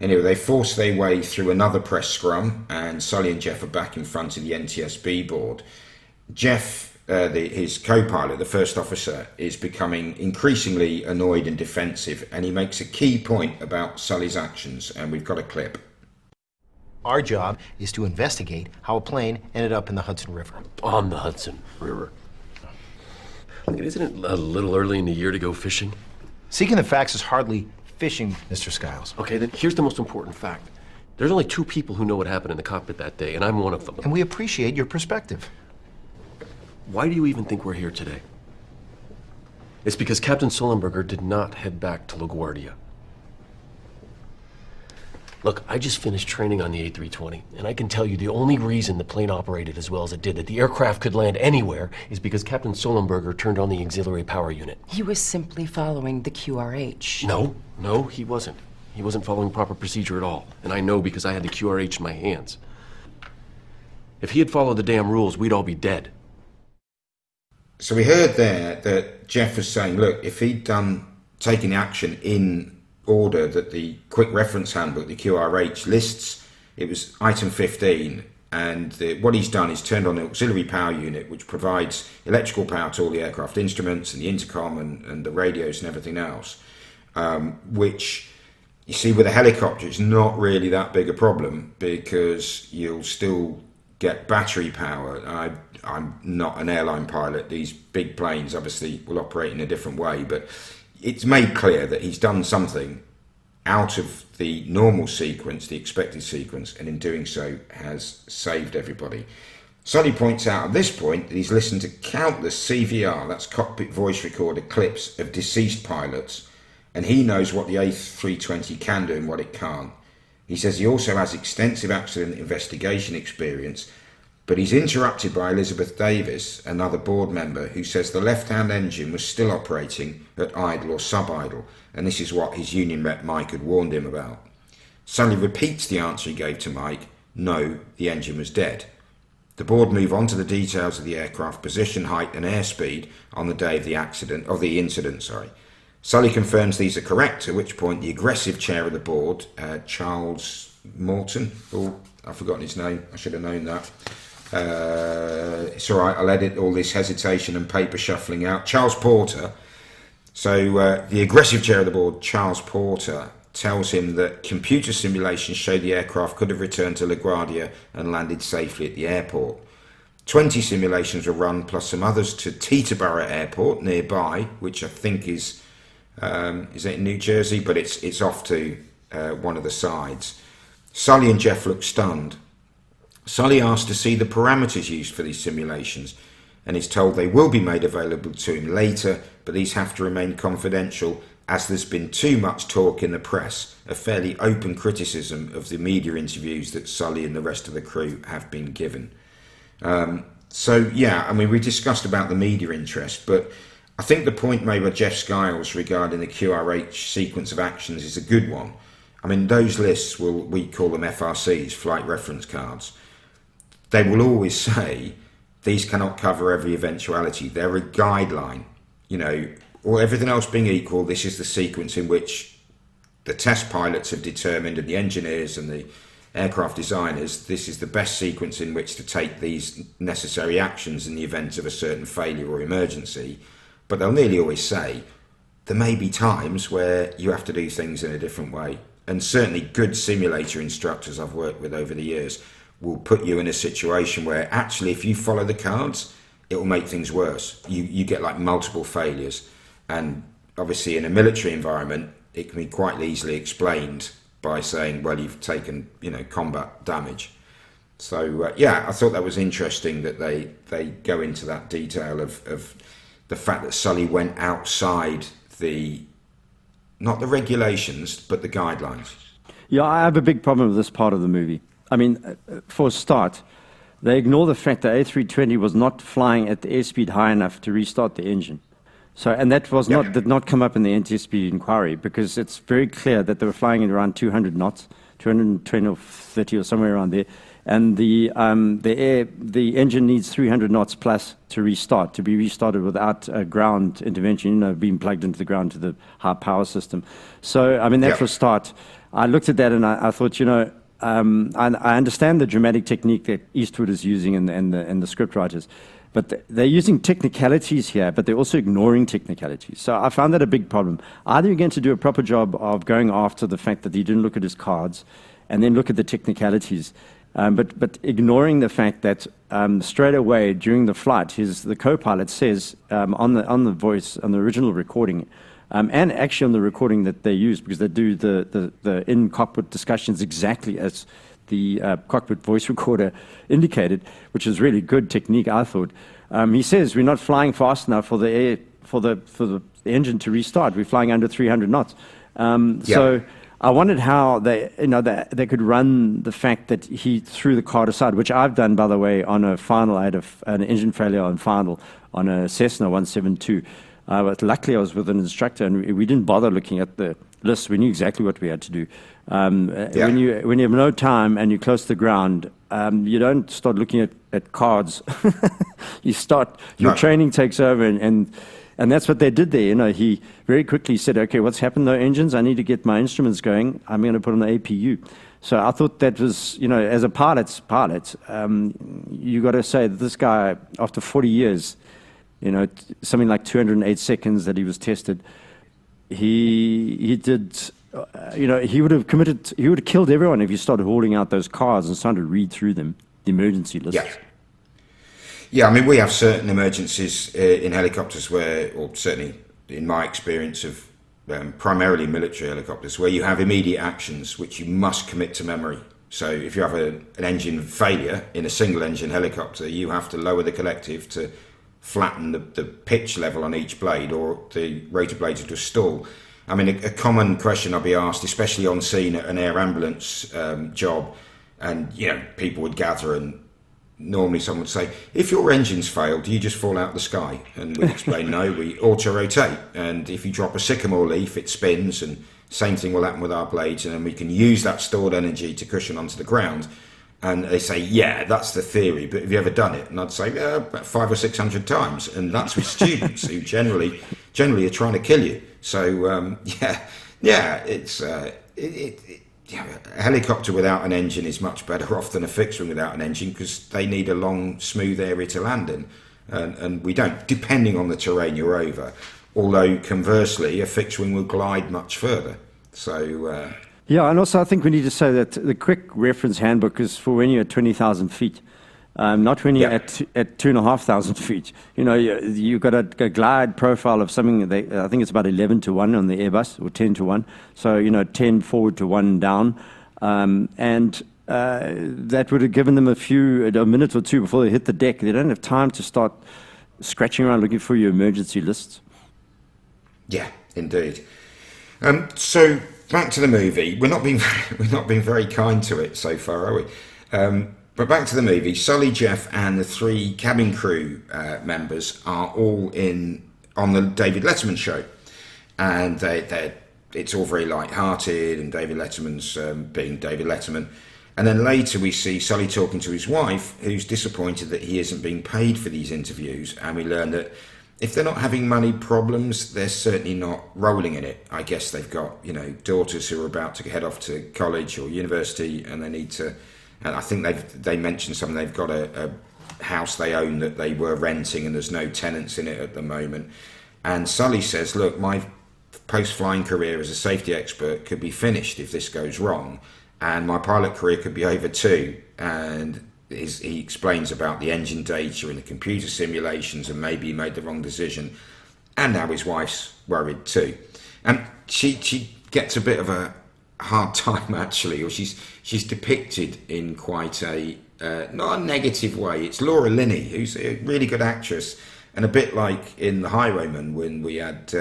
Anyway, they force their way through another press scrum, and Sully and Jeff are back in front of the NTSB board. Jeff, his co-pilot, the first officer, is becoming increasingly annoyed and defensive, and he makes a key point about Sully's actions, and we've got a clip. Our job is to investigate how a plane ended up in the Hudson River. On the Hudson River. Isn't it a little early in the year to go fishing? Seeking the facts is hardly fishing, Mr. Skiles. Okay, then here's the most important fact. There's only 2 people who know what happened in the cockpit that day, and I'm one of them. And we appreciate your perspective. Why do you even think we're here today? It's because Captain Sullenberger did not head back to LaGuardia. Look, I just finished training on the A320, and I can tell you the only reason the plane operated as well as it did, that the aircraft could land anywhere, is because Captain Sullenberger turned on the auxiliary power unit. He was simply following the QRH. No, he wasn't. He wasn't following proper procedure at all, and I know because I had the QRH in my hands. If he had followed the damn rules, we'd all be dead. So we heard there that Jeff was saying, look, if he'd taken action in order that the quick reference handbook, the QRH, lists, it was item 15, and what he's done is turned on the auxiliary power unit, which provides electrical power to all the aircraft instruments and the intercom and the radios and everything else, which, you see, with a helicopter, it's not really that big a problem because you'll still get battery power. I'm not an airline pilot. These big planes obviously will operate in a different way, but it's made clear that he's done something out of the normal sequence, the expected sequence, and in doing so has saved everybody. Sully points out at this point that he's listened to countless CVR, that's cockpit voice recorder, clips of deceased pilots, and he knows what the A320 can do and what it can't. He says he also has extensive accident investigation experience, but he's interrupted by Elizabeth Davis, another board member, who says the left-hand engine was still operating at idle or sub-idle, and this is what his union rep Mike had warned him about. Sully repeats the answer he gave to Mike, no, the engine was dead. The board move on to the details of the aircraft position, height and airspeed on the day of the incident. Sully confirms these are correct, at which point the aggressive chair of the board, Charles Morton, I've forgotten his name. I should have known that. It's all right. I'll edit all this hesitation and paper shuffling out. Charles Porter. So the aggressive chair of the board, Charles Porter, tells him that computer simulations show the aircraft could have returned to LaGuardia and landed safely at the airport. 20 simulations were run, plus some others to Teterboro Airport nearby, which I think is it in New Jersey? But it's off to one of the sides. Sully and Jeff look stunned. Sully asks to see the parameters used for these simulations and is told they will be made available to him later, but these have to remain confidential as there's been too much talk in the press, a fairly open criticism of the media interviews that Sully and the rest of the crew have been given. So yeah, I mean, we discussed about the media interest, but I think the point made by Jeff Skiles regarding the QRH sequence of actions is a good one. I mean, those lists we call them FRCs, flight reference cards. They will always say these cannot cover every eventuality. They're a guideline, or everything else being equal, this is the sequence in which the test pilots have determined, and the engineers and the aircraft designers, this is the best sequence in which to take these necessary actions in the event of a certain failure or emergency. But they'll nearly always say there may be times where you have to do things in a different way. And certainly good simulator instructors I've worked with over the years will put you in a situation where actually if you follow the cards, it will make things worse. You get like multiple failures. And obviously in a military environment, it can be quite easily explained by saying, well, you've taken, combat damage. So, I thought that was interesting that they go into that detail of the fact that Sully went outside not the regulations, but the guidelines. Yeah, I have a big problem with this part of the movie. I mean, for a start, they ignore the fact that A320 was not flying at the airspeed high enough to restart the engine. So, and that was did not come up in the NTSB inquiry, because it's very clear that they were flying at around 200 knots, 220 or 30 or somewhere around there, and the engine needs 300 knots plus to restart, to be restarted without ground intervention, being plugged into the ground to the high power system. So, I mean, that for a start. I looked at that and I thought, I understand the dramatic technique that Eastwood is using and the script writers. But they're using technicalities here, but they're also ignoring technicalities. So I found that a big problem. Either you're going to do a proper job of going after the fact that he didn't look at his cards and then look at the technicalities, but ignoring the fact that straight away during the flight, the co-pilot says on the voice, on the original recording, and actually on the recording that they use, because they do the in-cockpit discussions exactly as the cockpit voice recorder indicated, which is really good technique, I thought. He says we're not flying fast enough for the engine to restart. We're flying under 300 knots. So I wondered how they could run the fact that he threw the card aside, which I've done, by the way, on a final. I had an engine failure on final on a Cessna 172. But luckily I was with an instructor and we didn't bother looking at the list. We knew exactly what we had to do. When you have no time and you're close to the ground, you don't start looking at cards. Your training takes over, and that's what they did there. He very quickly said, okay, what's happened? No engines. I need to get my instruments going. I'm going to put on the APU. So I thought that was, as a pilot, you got to say that this guy, after 40 years, something like 208 seconds that he was tested, he did, he would have killed everyone if you started hauling out those cards and started to read through them, the emergency lists. Yeah, I mean, we have certain emergencies in helicopters or certainly in my experience of primarily military helicopters, where you have immediate actions which you must commit to memory. So if you have an engine failure in a single engine helicopter, you have to lower the collective to flatten the pitch level on each blade, or the rotor blades to stall. I mean, a common question I'll be asked, especially on scene at an air ambulance job, and people would gather, and normally someone would say, if your engine's failed, do you just fall out of the sky? And we'd explain, no, we auto-rotate, and if you drop a sycamore leaf, it spins, and same thing will happen with our blades, and then we can use that stored energy to cushion onto the ground. And they say, yeah, that's the theory, but have you ever done it? And I'd say, about 500 or 600 times. And that's with students who generally are trying to kill you. So, it's a helicopter without an engine is much better off than a fixed wing without an engine, because they need a long, smooth area to land in. And we don't, depending on the terrain you're over. Although, conversely, a fixed wing will glide much further. So... Yeah, and also I think we need to say that the quick reference handbook is for when you're at 20,000 feet, not when you're at 2,500 feet. You know, you've got a glide profile of something, I think it's about 11 to 1 on the Airbus, or 10 to 1. So, 10 forward to 1 down. That would have given them a minute or two before they hit the deck. They don't have time to start scratching around looking for your emergency lists. Yeah, indeed. So back to the movie. We're not being very kind to it so far, are we? But back to the movie. Sully, Jeff, and the 3 cabin crew members are all on the David Letterman show, and it's all very light-hearted, and David Letterman's being David Letterman. And then later we see Sully talking to his wife, who's disappointed that he isn't being paid for these interviews, and we learn that if they're not having money problems, they're certainly not rolling in it. I guess they've got, daughters who are about to head off to college or university, and they need to. And I think they mentioned something. They've got a house they own that they were renting, and there's no tenants in it at the moment. And Sully says, "Look, my post-flying career as a safety expert could be finished if this goes wrong, and my pilot career could be over too." And he explains about the engine data and the computer simulations, and maybe he made the wrong decision, and now his wife's worried too. And she gets a bit of a hard time, actually, or she's depicted in quite a not a negative way. It's Laura Linney, who's a really good actress, and a bit like in The Highwayman when we had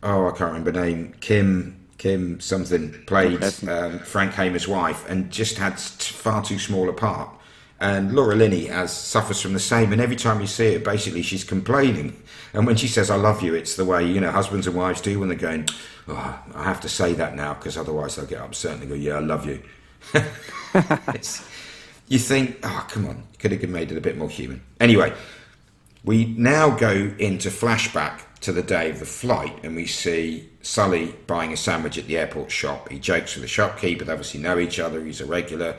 I can't remember the name, Kim something played Frank Hamer's wife, and just had far too small a part. And Laura Linney suffers from the same, and every time you see her, basically she's complaining. And when she says "I love you," it's the way husbands and wives do when they're going, "Oh, I have to say that now because otherwise they'll get upset," and they go, "Yeah, I love you." You think, "Oh, come on, you could have made it a bit more human." Anyway, we now go into flashback to the day of the flight, and we see Sully buying a sandwich at the airport shop. He jokes with the shopkeeper. They obviously know each other. He's a regular.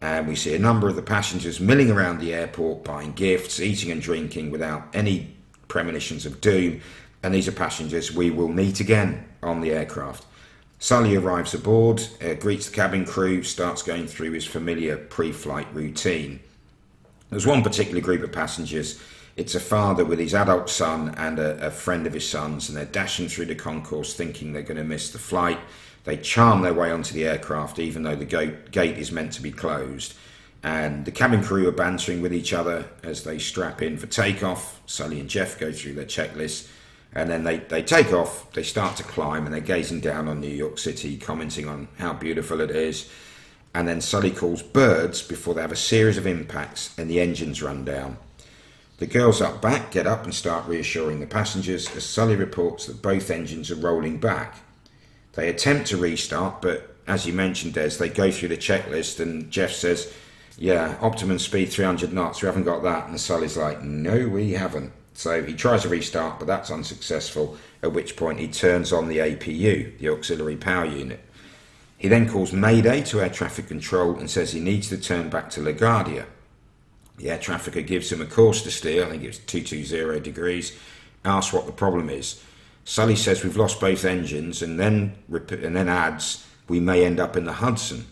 And we see a number of the passengers milling around the airport, buying gifts, eating and drinking without any premonitions of doom. And these are passengers we will meet again on the aircraft. Sully arrives aboard, greets the cabin crew, starts going through his familiar pre-flight routine. There's one particular group of passengers. It's a father with his adult son and a friend of his son's, and they're dashing through the concourse thinking they're going to miss the flight. They charm their way onto the aircraft, even though the gate is meant to be closed. And the cabin crew are bantering with each other as they strap in for takeoff. Sully and Jeff go through their checklists, and then they take off. They start to climb, and they're gazing down on New York City, commenting on how beautiful it is. And then Sully calls birds before they have a series of impacts, and the engines run down. The girls up back get up and start reassuring the passengers as Sully reports that both engines are rolling back. They attempt to restart, but as you mentioned, Des, they go through the checklist, and Jeff says, "Yeah, optimum speed 300 knots, we haven't got that." And Sully's like, "No, we haven't." So he tries to restart, but that's unsuccessful, at which point he turns on the APU, the auxiliary power unit. He then calls Mayday to air traffic control and says he needs to turn back to LaGuardia. The air trafficker gives him a course to steer, I think it's 220 degrees, asks what the problem is. Sully says we've lost both engines, and then adds we may end up in the Hudson.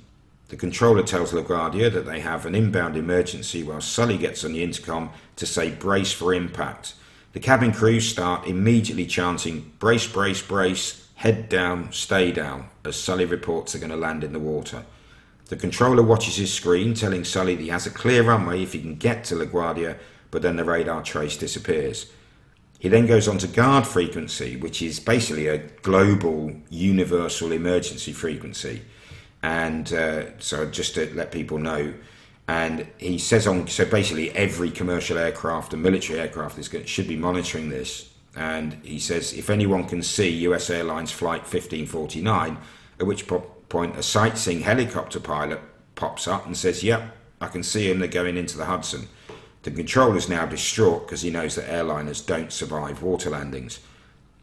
The controller tells LaGuardia that they have an inbound emergency, while Sully gets on the intercom to say brace for impact. The cabin crew start immediately chanting brace, brace, brace, head down, stay down, as Sully reports they're going to land in the water. The controller watches his screen, telling Sully that he has a clear runway if he can get to LaGuardia, but then the radar trace disappears. He then goes on to guard frequency, which is basically a global, universal emergency frequency. And so just to let people know, and he says so basically every commercial aircraft and military aircraft should be monitoring this. And he says if anyone can see US Airlines Flight 1549, at which point a sightseeing helicopter pilot pops up and says, "Yep, I can see him, they're going into the Hudson." The controller's now distraught because he knows that airliners don't survive water landings.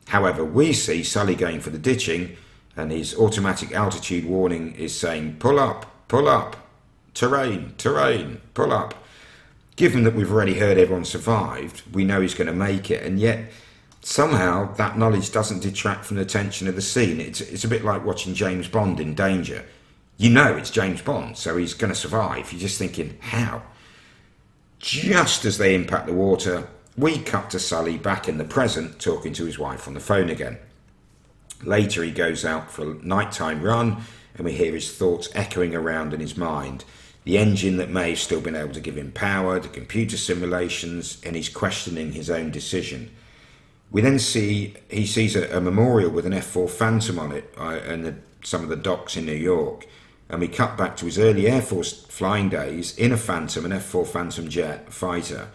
However, we see Sully going for the ditching, and his automatic altitude warning is saying, pull up, terrain, pull up. Given that we've already heard everyone survived, we know he's going to make it, and yet somehow that knowledge doesn't detract from the tension of the scene. It's a bit like watching James Bond in danger. You know it's James Bond, so he's going to survive. You're just thinking, how? Just as they impact the water, we cut to Sully back in the present, talking to his wife on the phone again. Later he goes out for a nighttime run, and we hear his thoughts echoing around in his mind. The engine that may have still been able to give him power, the computer simulations, and he's questioning his own decision. We then see, he sees a memorial with an F-4 Phantom on it and some of the docks in New York. And we cut back to his early Air Force flying days in a Phantom, an F-4 Phantom jet fighter,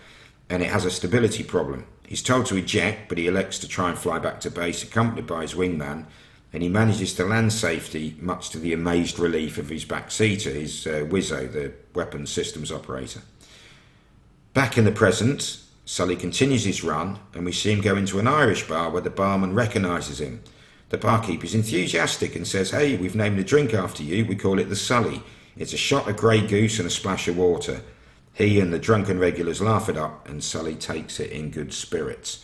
and it has a stability problem. He's told to eject, but he elects to try and fly back to base, accompanied by his wingman, and he manages to land safely, much to the amazed relief of his backseater, his Wizzo, the weapons systems operator. Back in the present, Sully continues his run, and we see him go into an Irish bar where the barman recognises him. The barkeeper's enthusiastic and says, hey, we've named a drink after you, we call it the Sully. It's a shot of grey goose and a splash of water. He and the drunken regulars laugh it up, and Sully takes it in good spirits.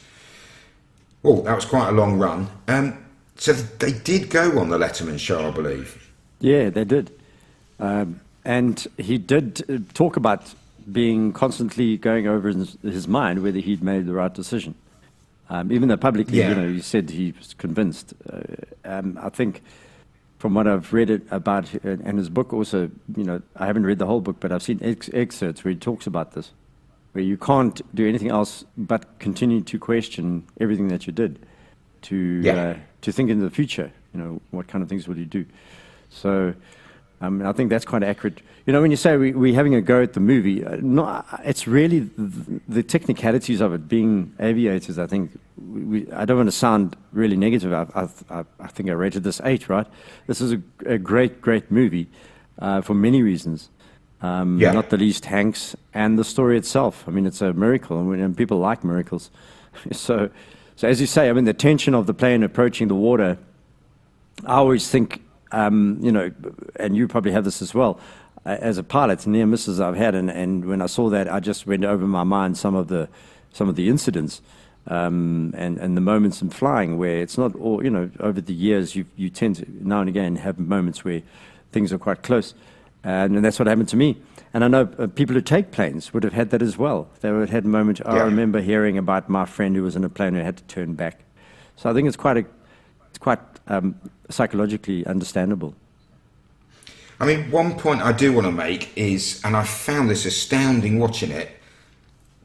Oh, that was quite a long run. So they did go on the Letterman show, I believe. Yeah, they did. And he did talk about being constantly going over in his mind whether he'd made the right decision. Even though publicly, he said he was convinced. I think from what I've read about, and his book also, I haven't read the whole book, but I've seen excerpts where he talks about this, where you can't do anything else but continue to question everything that you did, to think into the future, what kind of things will you do. So I think that's quite accurate. When you say we're having a go at the movie, it's really the technicalities of it. Being aviators, I think, I don't want to sound really negative. I think I rated this 8, right? This is a great movie for many reasons. Not the least Hanks and the story itself. I mean, it's a miracle, and people like miracles. So as you say, I mean, the tension of the plane approaching the water, I always think, and you probably have this as well, as a pilot, near misses I've had, and when I saw that, I just went over my mind some of the incidents, and the moments in flying where it's not all, over the years you tend to now and again have moments where things are quite close, and that's what happened to me. And I know people who take planes would have had that as well. They would have had moments. I remember hearing about my friend who was in a plane who had to turn back. So I think it's quite psychologically understandable. I mean, one point I do want to make is, and I found this astounding watching it,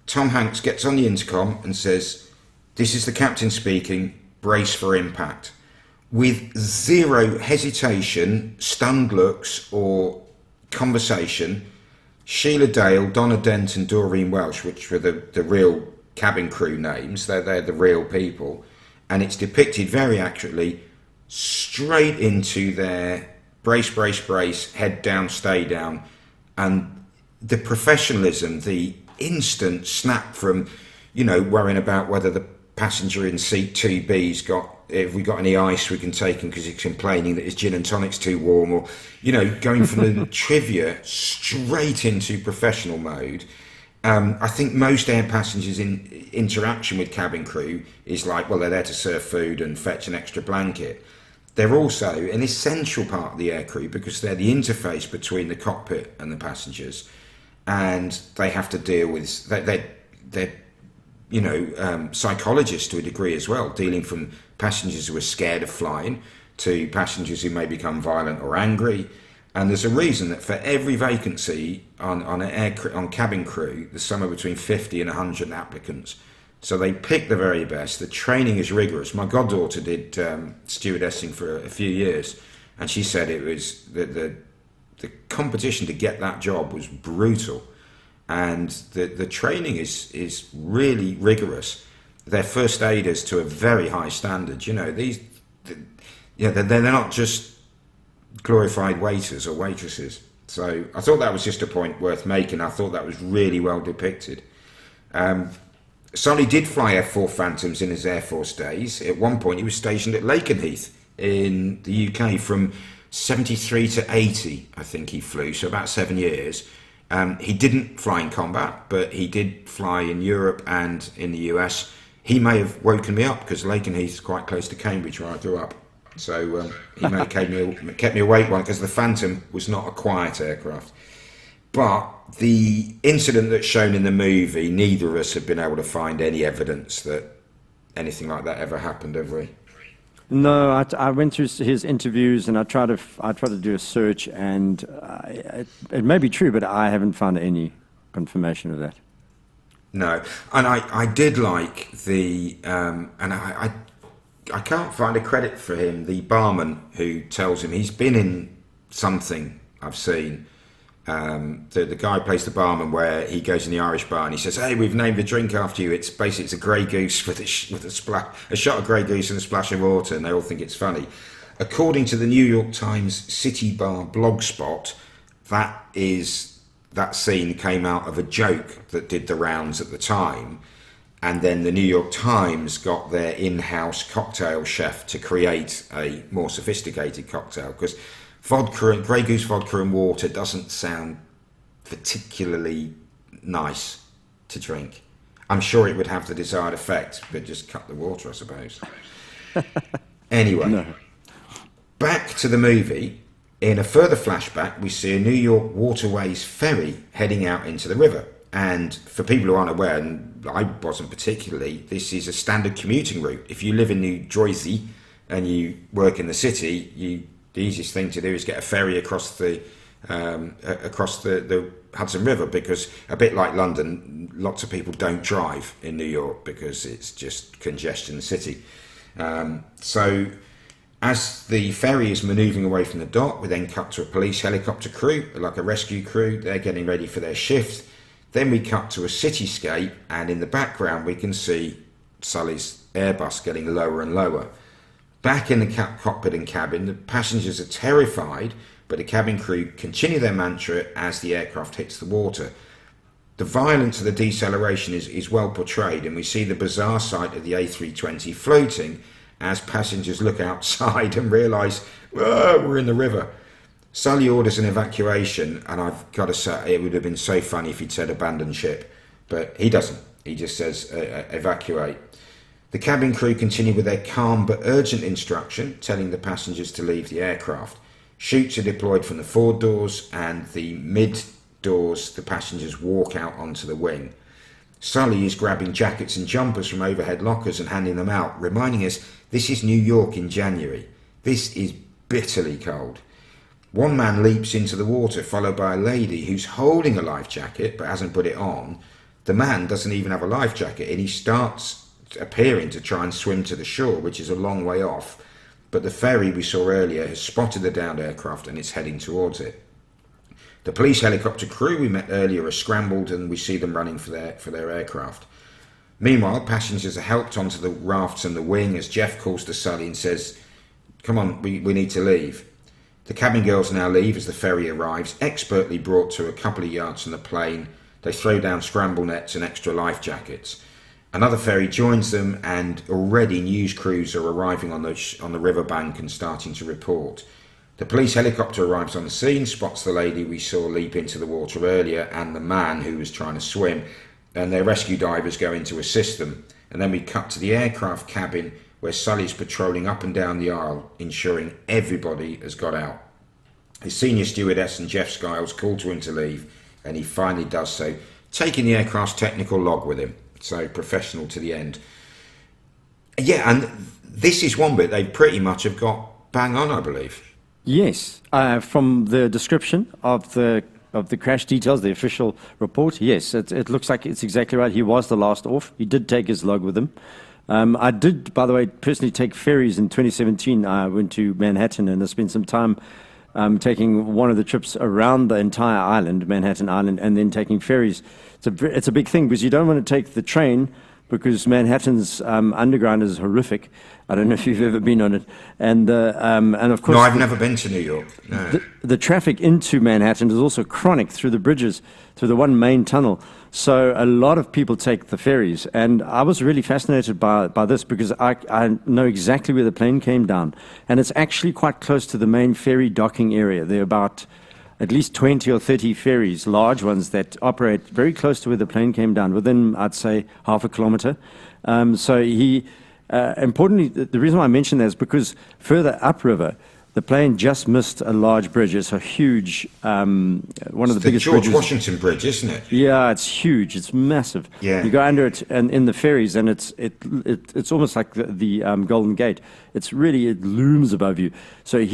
Tom Hanks gets on the intercom and says, "This is the captain speaking, brace for impact." With zero hesitation, stunned looks, or conversation, Sheila Dale, Donna Dent and Doreen Welsh, which were the real cabin crew names, they're the real people, and it's depicted very accurately, straight into their brace, brace, brace, head down, stay down, and the professionalism, the instant snap from, worrying about whether the passenger in seat 2B's if we got any ice we can take him because he's complaining that his gin and tonic's too warm, or, going from the trivia straight into professional mode. I think most air passengers in interaction with cabin crew is like, well, they're there to serve food and fetch an extra blanket. They're also an essential part of the aircrew because they're the interface between the cockpit and the passengers, and they have to deal with they're psychologists to a degree as well, dealing from passengers who are scared of flying to passengers who may become violent or angry. And there's a reason that for every vacancy on cabin crew, there's somewhere between 50 and 100 applicants. So they pick the very best. The training is rigorous. My goddaughter did stewardessing for a few years, and she said it was the competition to get that job was brutal, and the training is really rigorous. They're first aiders to a very high standard. They're not just glorified waiters or waitresses. So I thought that was just a point worth making. I thought that was really well depicted. Sully did fly F-4 Phantoms in his Air Force days. At one point, he was stationed at Lakenheath in the UK from 73 to 80, I think he flew, so about 7 years. He didn't fly in combat, but he did fly in Europe and in the US. He may have woken me up because Lakenheath is quite close to Cambridge where I grew up. So he may have kept me awake one because the Phantom was not a quiet aircraft. But the incident that's shown in the movie, neither of us have been able to find any evidence that anything like that ever happened, have we? No, I went through his interviews and I tried to do a search, and it may be true, but I haven't found any confirmation of that. No, and I did like the and I can't find a credit for him. The barman who tells him he's been in something I've seen. The guy plays the barman where he goes in the Irish bar and he says, "Hey, we've named a drink after you. It's basically it's a grey goose with a shot of grey goose and a splash of water," and they all think it's funny. According to the New York Times City Bar blogspot, that scene came out of a joke that did the rounds at the time, and then the New York Times got their in-house cocktail chef to create a more sophisticated cocktail because Grey Goose vodka and water doesn't sound particularly nice to drink. I'm sure it would have the desired effect, but just cut the water, I suppose. Anyway, back to the movie. In a further flashback, we see a New York Waterways ferry heading out into the river. And for people who aren't aware, and I wasn't particularly, this is a standard commuting route. If you live in New Jersey and you work in the city, the easiest thing to do is get a ferry across the Hudson River, because a bit like London, lots of people don't drive in New York because it's just congestion city. So as the ferry is manoeuvring away from the dock, we then cut to a police helicopter crew, like a rescue crew. They're getting ready for their shift. Then we cut to a cityscape, and in the background we can see Sully's Airbus getting lower and lower. Back in the cockpit and cabin, the passengers are terrified, but the cabin crew continue their mantra as the aircraft hits the water. The violence of the deceleration is well portrayed, and we see the bizarre sight of the A320 floating as passengers look outside and realise, whoa, we're in the river. Sully orders an evacuation, and I've got to say, it would have been so funny if he'd said abandon ship, but he doesn't. He just says evacuate. The cabin crew continue with their calm but urgent instruction, telling the passengers to leave the aircraft. Chutes are deployed from the forward doors, and the mid doors, the passengers walk out onto the wing. Sully is grabbing jackets and jumpers from overhead lockers and handing them out, reminding us this is New York in January. This is bitterly cold. One man leaps into the water, followed by a lady who's holding a life jacket but hasn't put it on. The man doesn't even have a life jacket, and he starts appearing to try and swim to the shore, which is a long way off, but the ferry we saw earlier has spotted the downed aircraft and it's heading towards it. The police helicopter crew we met earlier are scrambled, and we see them running for their aircraft. Meanwhile, passengers are helped onto the rafts and the wing as Jeff calls to Sully and says, "Come on, we need to leave." The cabin girls now leave as the ferry arrives, expertly brought to a couple of yards from the plane. They throw down scramble nets and extra life jackets. Another ferry joins them, and already news crews are arriving on the riverbank and starting to report. The police helicopter arrives on the scene, spots the lady we saw leap into the water earlier and the man who was trying to swim, and their rescue divers go in to assist them. And then we cut to the aircraft cabin where Sully's patrolling up and down the aisle, ensuring everybody has got out. His senior stewardess and Jeff Skiles call to him to leave, and he finally does so, taking the aircraft's technical log with him. So professional to the end. Yeah, and this is one bit they pretty much have got bang on, I believe. Yes, from the description of the crash details, the official report, yes, it looks like it's exactly right. He was the last off. He did take his log with him. I did, by the way, personally take ferries in 2017. I went to Manhattan and I spent some time taking one of the trips around the entire island, Manhattan Island, and then taking ferries. It's a big thing because you don't want to take the train because Manhattan's underground is horrific. I don't know if you've ever been on it, and of course, No, I've never been to New York. No. the traffic into Manhattan is also chronic through the bridges, through the one main tunnel. So a lot of people take the ferries, and I was really fascinated by this because I know exactly where the plane came down, and it's actually quite close to the main ferry docking area. There are about at least 20 or 30 ferries, large ones, that operate very close to where the plane came down, within, I'd say, half a kilometer. So he, importantly, the reason why I mention that is because further upriver, the plane just missed a large bridge. It's a huge, one of the biggest George bridges. Washington Bridge, isn't it? Yeah, it's huge. It's massive. Yeah. You go under it and in the ferries, and it's almost like the Golden Gate. It looms above you. So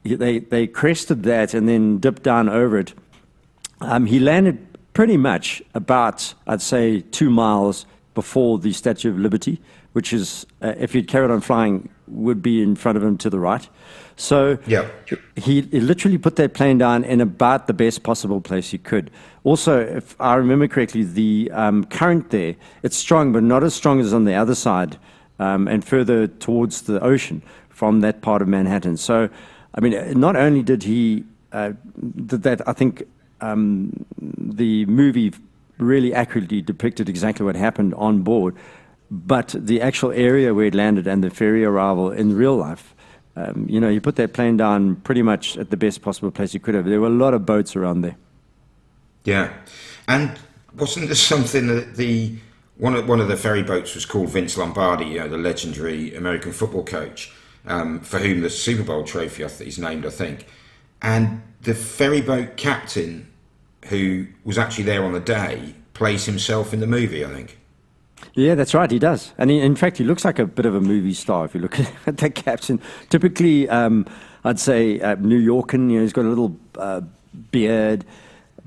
they crested that and then dipped down over it. He landed pretty much about, I'd say, 2 miles before the Statue of Liberty, which is, if he'd carried on flying, would be in front of him to the right. So Yeah. he literally put that plane down in about the best possible place he could. Also, if I remember correctly, the current there, it's strong, but not as strong as on the other side and further towards the ocean from that part of Manhattan. So, I mean, not only did he did that, I think the movie really accurately depicted exactly what happened on board, but the actual area where it landed and the ferry arrival in real life, you put that plane down pretty much at the best possible place you could have. There were a lot of boats around there. Yeah, and wasn't there something that one of the ferry boats was called Vince Lombardi, the legendary American football coach, for whom the Super Bowl trophy is named, I think. And the ferry boat captain, who was actually there on the day, plays himself in the movie, I think. Yeah, that's right, he does. And in fact, he looks like a bit of a movie star if you look at that captain. Typically, I'd say New Yorkan, he's got a little beard,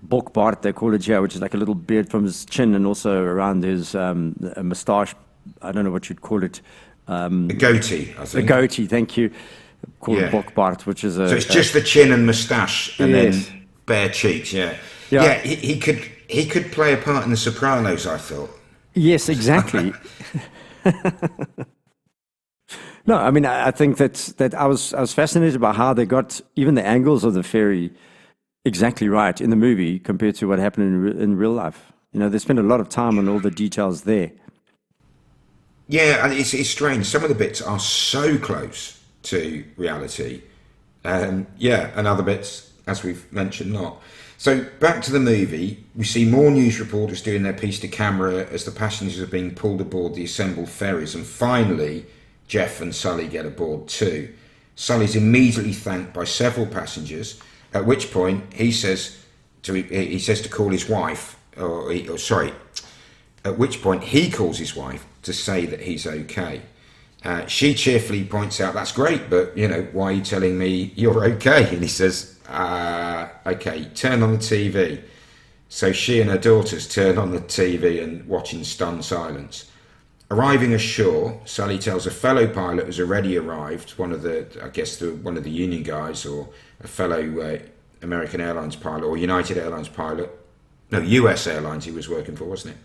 bokbaard, they call it here, which is like a little beard from his chin and also around his moustache. I don't know what you'd call it. A goatee, I think. A goatee, thank you. Call Yeah. it bokbaard, which is a... So it's just the chin and moustache, and Yes. then bare cheeks. Yeah, Yeah. yeah. He could play a part in The Sopranos, I thought. Yes, exactly. No, I mean, I think that I was fascinated by how they got even the angles of the ferry exactly right in the movie compared to what happened in real life. They spent a lot of time on all the details there. Yeah, and it's strange. Some of the bits are so close to reality. And other bits, as we've mentioned, not. So back to the movie, we see more news reporters doing their piece to camera as the passengers are being pulled aboard the assembled ferries, and finally Jeff and Sully get aboard too. Sully's immediately thanked by several passengers, at which point he says to call his wife, at which point he calls his wife to say that he's okay. She cheerfully points out, that's great, but why are you telling me you're okay? And he says, okay, turn on the TV. So she and her daughters turn on the TV and watch in stunned silence. Arriving ashore, Sully tells a fellow pilot who's already arrived, one of the union guys, or a fellow American Airlines pilot, or United Airlines pilot. No, US Airlines he was working for, wasn't it?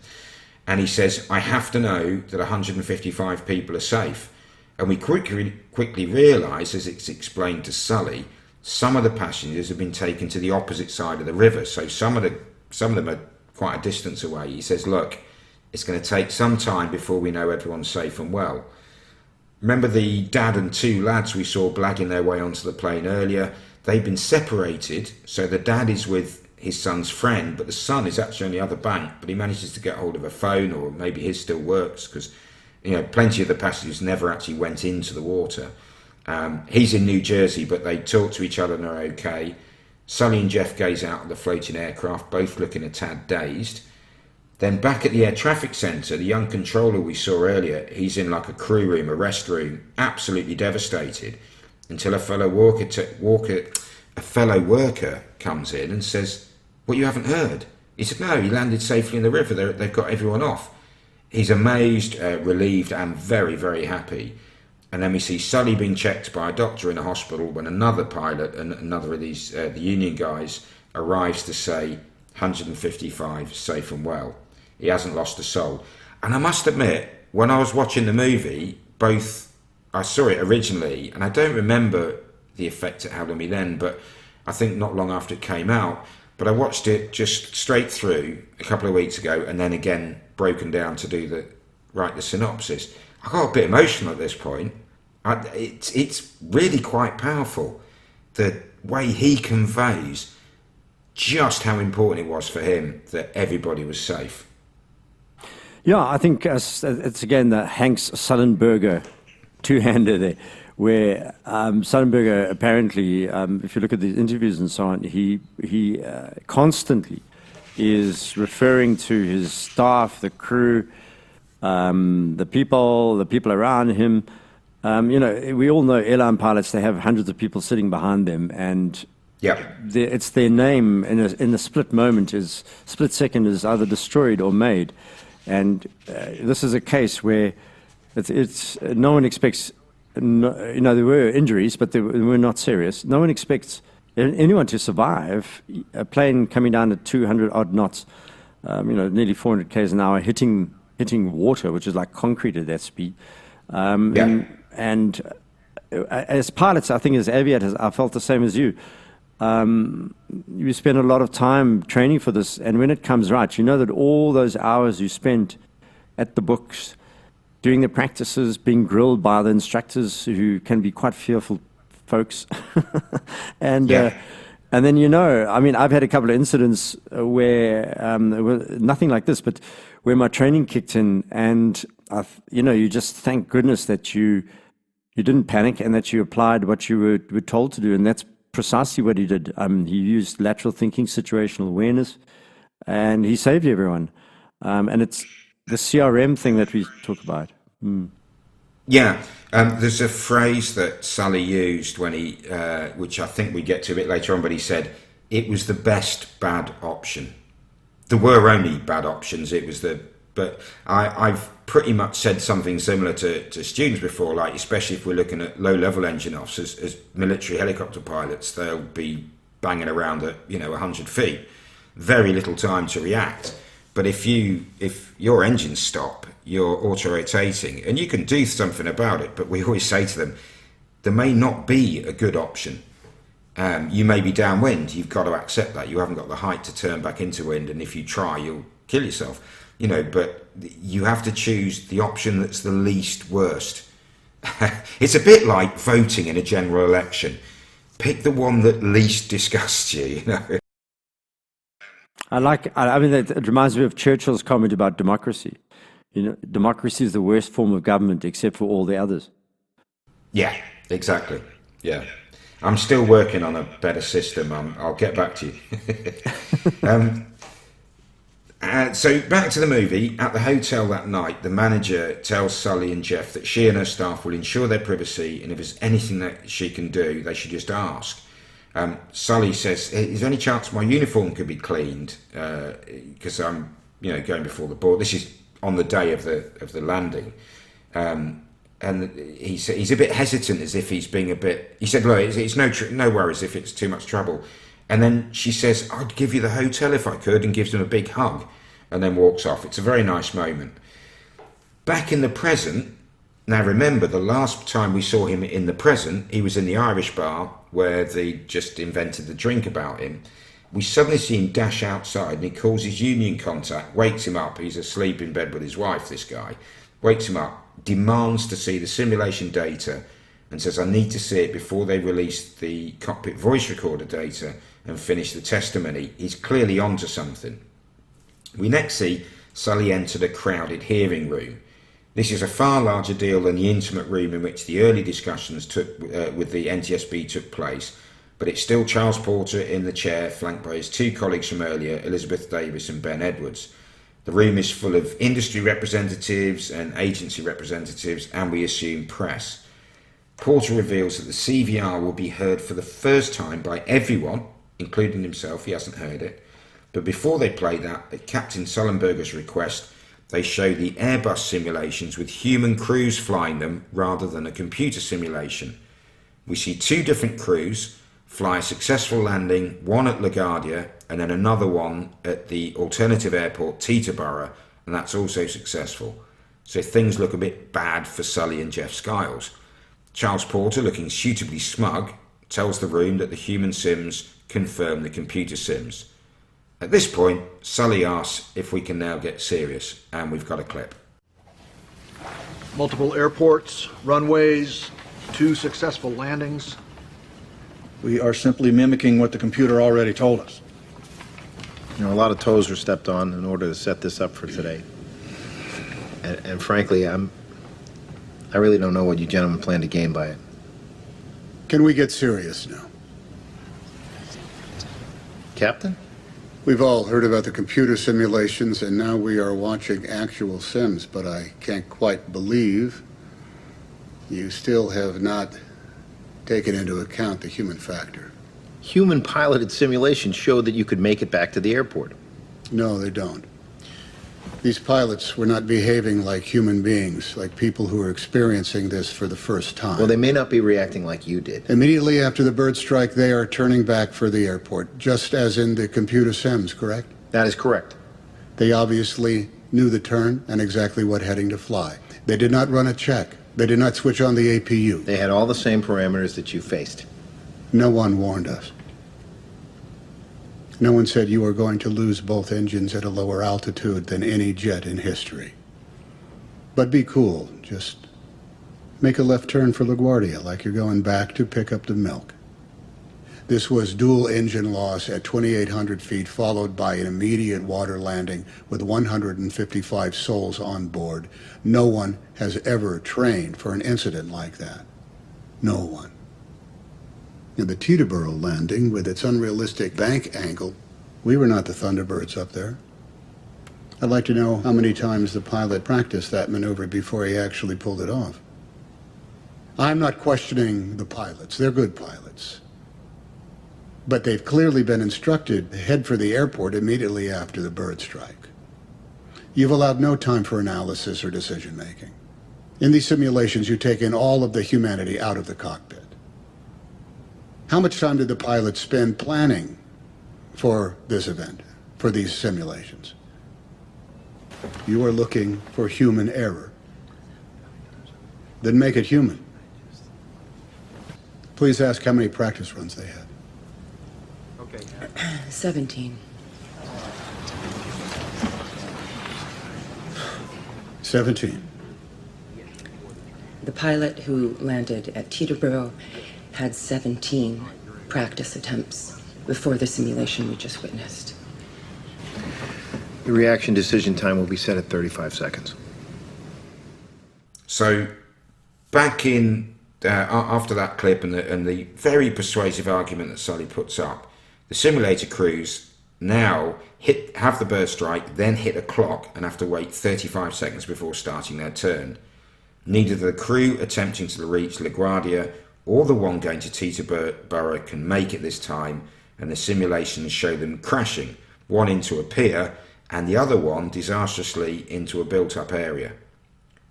And he says, I have to know that 155 people are safe. And we quickly realise, as it's explained to Sully, some of the passengers have been taken to the opposite side of the river. So some of them are quite a distance away. He says, look, it's going to take some time before we know everyone's safe and well. Remember the dad and two lads we saw blagging their way onto the plane earlier? They've been separated, so the dad is with his son's friend, but the son is actually on the other bank, but he manages to get hold of a phone, or maybe his still works, because plenty of the passengers never actually went into the water. He's in New Jersey, but they talk to each other and are okay. Sully and Jeff gaze out at the floating aircraft, both looking a tad dazed. Then back at the air traffic centre, the young controller we saw earlier, he's in like a crew room, a rest room, absolutely devastated, until a fellow worker comes in and says, what, you haven't heard? He said, no, he landed safely in the river. They've got everyone off. He's amazed, relieved, and very, very happy. And then we see Sully being checked by a doctor in a hospital when another pilot and another of these, the union guys, arrives to say 155 safe and well. He hasn't lost a soul. And I must admit, when I was watching the movie, I saw it originally, and I don't remember the effect it had on me then, but I think not long after it came out. But I watched it just straight through a couple of weeks ago, and then again broken down to write the synopsis. I got a bit emotional at this point. It's really quite powerful, the way he conveys just how important it was for him that everybody was safe. Yeah, I think it's again the Hanks Sullenberger two-hander there, where Sullenberger apparently, if you look at the interviews and so on, he constantly is referring to his staff, the crew, the people around him. We all know airline pilots, they have hundreds of people sitting behind them, and it's their name in a split second is either destroyed or made. And this is a case where it's no one expects, there were injuries, but they were not serious. No one expects anyone to survive a plane coming down at 200 odd knots, nearly 400 k's an hour, hitting water, which is like concrete at that speed. And as pilots, I think as aviators, I felt the same as you. You spend a lot of time training for this, and when it comes right, you know that all those hours you spent at the books, doing the practices, being grilled by the instructors who can be quite fearful folks, and then I've had a couple of incidents where nothing like this, but where my training kicked in, and you just thank goodness that you didn't panic and that you applied what you were told to do, and that's precisely what he did. He used lateral thinking, situational awareness, and he saved everyone. And it's the CRM thing that we talk about. There's a phrase that Sully used when he, which I think we get to a bit later on, but he said it was the best bad option. There were only bad options. But I've pretty much said something similar to students before, like especially if we're looking at low-level engine officers, as military helicopter pilots, they'll be banging around at 100 feet, very little time to react. But if your engines stop, you're auto-rotating, and you can do something about it. But we always say to them, there may not be a good option. You may be downwind. You've got to accept that. You haven't got the height to turn back into wind, and if you try, you'll kill yourself. But you have to choose the option that's the least worst. It's a bit like voting in a general election. Pick the one that least disgusts you, It reminds me of Churchill's comment about democracy. Democracy is the worst form of government except for all the others. Yeah, exactly. Yeah. I'm still working on a better system. I'll get back to you. So back to the movie. At the hotel that night, the manager tells Sully and Jeff that she and her staff will ensure their privacy, and if there's anything that she can do, they should just ask. Sully says, "Is there any chance my uniform could be cleaned? Because I'm, going before the board." This is on the day of the landing, and he's a bit hesitant, as if he's being a bit. He said, "Look, it's no worries if it's too much trouble." And then she says, "I'd give you the hotel if I could," and gives him a big hug, and then walks off. It's a very nice moment. Back in the present, now remember, the last time we saw him in the present, he was in the Irish bar where they just invented the drink about him. We suddenly see him dash outside, and he calls his union contact, wakes him up. He's asleep in bed with his wife, this guy. Wakes him up, demands to see the simulation data, and says, "I need to see it before they release the cockpit voice recorder data and finish the testimony." He's clearly onto something. We next see Sully enter the crowded hearing room. This is a far larger deal than the intimate room in which the early discussions with the NTSB took place, but it's still Charles Porter in the chair, flanked by his two colleagues from earlier, Elizabeth Davis and Ben Edwards. The room is full of industry representatives and agency representatives, and we assume press. Porter reveals that the CVR will be heard for the first time by everyone, including himself. He hasn't heard it. But before they play that, at Captain Sullenberger's request, they show the Airbus simulations with human crews flying them rather than a computer simulation. We see two different crews fly a successful landing, one at LaGuardia and then another one at the alternative airport, Teterboro, and that's also successful. So things look a bit bad for Sully and Jeff Skiles. Charles Porter, looking suitably smug, tells the room that the human sims confirm the computer sims. At this point, Sully asks if we can now get serious, and we've got a clip. Multiple airports, runways, 2 successful landings. We are simply mimicking what the computer already told us. You know, a lot of toes were stepped on in order to set this up for today. And frankly, I really don't know what you gentlemen plan to gain by it. Can we get serious now? Captain? We've all heard about the computer simulations, and now we are watching actual sims, but I can't quite believe you still have not taken into account the human factor. Human piloted simulations showed that you could make it back to the airport. No, they don't. These pilots were not behaving like human beings, like people who are experiencing this for the first time. Well, they may not be reacting like you did. Immediately after the bird strike, they are turning back for the airport, just as in the computer sims, correct? That is correct. They obviously knew the turn and exactly what heading to fly. They did not run a check. They did not switch on the APU. They had all the same parameters that you faced. No one warned us. No one said you were going to lose both engines at a lower altitude than any jet in history. But be cool. Just make a left turn for LaGuardia like you're going back to pick up the milk. This was dual engine loss at 2,800 feet, followed by an immediate water landing with 155 souls on board. No one has ever trained for an incident like that. No one. In the Teterboro landing, with its unrealistic bank angle, we were not the Thunderbirds up there. I'd like to know how many times the pilot practiced that maneuver before he actually pulled it off. I'm not questioning the pilots. They're good pilots. But they've clearly been instructed to head for the airport immediately after the bird strike. You've allowed no time for analysis or decision-making. In these simulations, you take in all of the humanity out of the cockpit. How much time did the pilots spend planning for this event, for these simulations? You are looking for human error. Then make it human. Please ask how many practice runs they had. 17. 17. The pilot who landed at Teterboro had 17 practice attempts before the simulation we just witnessed. The reaction decision time will be set at 35 seconds. So, back in, after that clip and the very persuasive argument that Sully puts up, the simulator crews now have the bird strike, then hit a clock and have to wait 35 seconds before starting their turn. Neither the crew attempting to reach LaGuardia or the one going to Teterboro can make it this time, and the simulations show them crashing, one into a pier and the other one disastrously into a built-up area.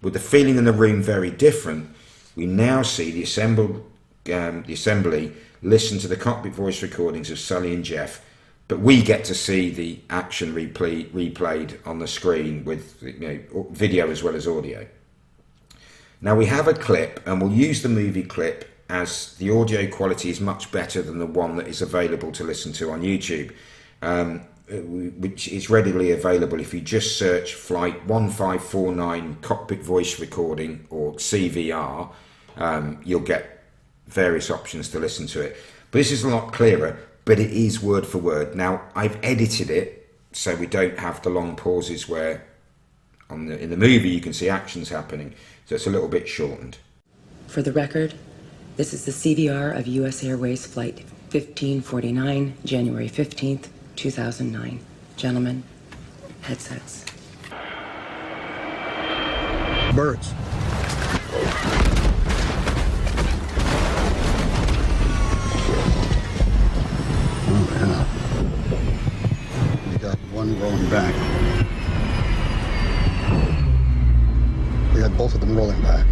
With the feeling in the room very different, we now see the assembly listen to the cockpit voice recordings of Sully and Jeff, but we get to see the action replayed on the screen with video as well as audio. Now we have a clip, and we'll use the movie clip as the audio quality is much better than the one that is available to listen to on YouTube, which is readily available if you just search Flight 1549 cockpit voice recording or CVR. You'll get various options to listen to it. But this is a lot clearer, but it is word for word. Now, I've edited it so we don't have the long pauses where in the movie you can see actions happening, so it's a little bit shortened. For the record, this is the CVR of U.S. Airways Flight 1549, January 15th, 2009. Gentlemen, headsets. Birds. Oh, yeah. We got one rolling back. We got both of them rolling back.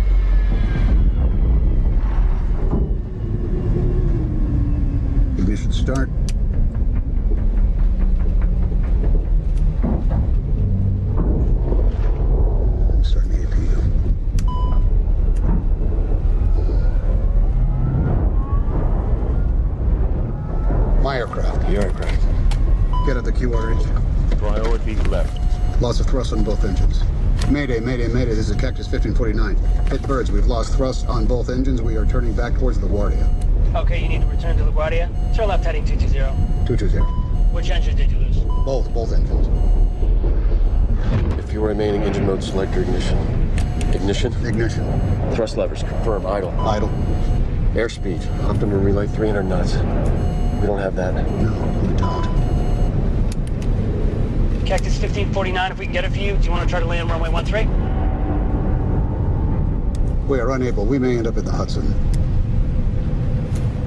Ignition start. My aircraft. The aircraft. Get at the QRH. Priority left. Loss of thrust on both engines. Mayday, mayday, mayday. This is Cactus 1549. Hit birds. We've lost thrust on both engines. We are turning back towards LaGuardia. Okay, you need to return to LaGuardia. Turn left heading 220. 220. Which engine did you lose? Both engines. If you remain in engine mode, select your ignition. Ignition. Ignition. Thrust levers confirm. Idle. Idle. Airspeed. Optimum relay 300 knots. We don't have that. No, we don't. Cactus 1549, if we can get it for you, do you want to try to land runway 13? We are unable. We may end up in the Hudson.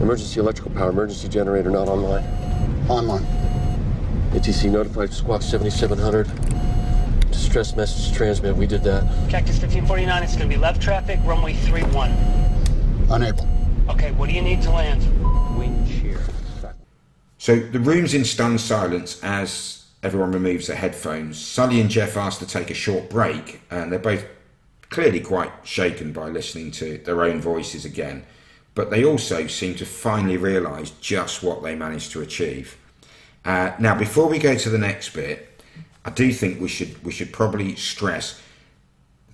Emergency electrical power. Emergency generator not online. Online. ATC notified squawk 7700. Distress message transmit. We did that. Cactus 1549, it's going to be left traffic, runway 31. Unable. Okay, what do you need to land? Wind shear. So the room's in stunned silence as everyone removes their headphones. Sully and Jeff asked to take a short break, and they're both clearly quite shaken by listening to their own voices again. But they also seem to finally realise just what they managed to achieve. Now, before we go to the next bit, I do think we should probably stress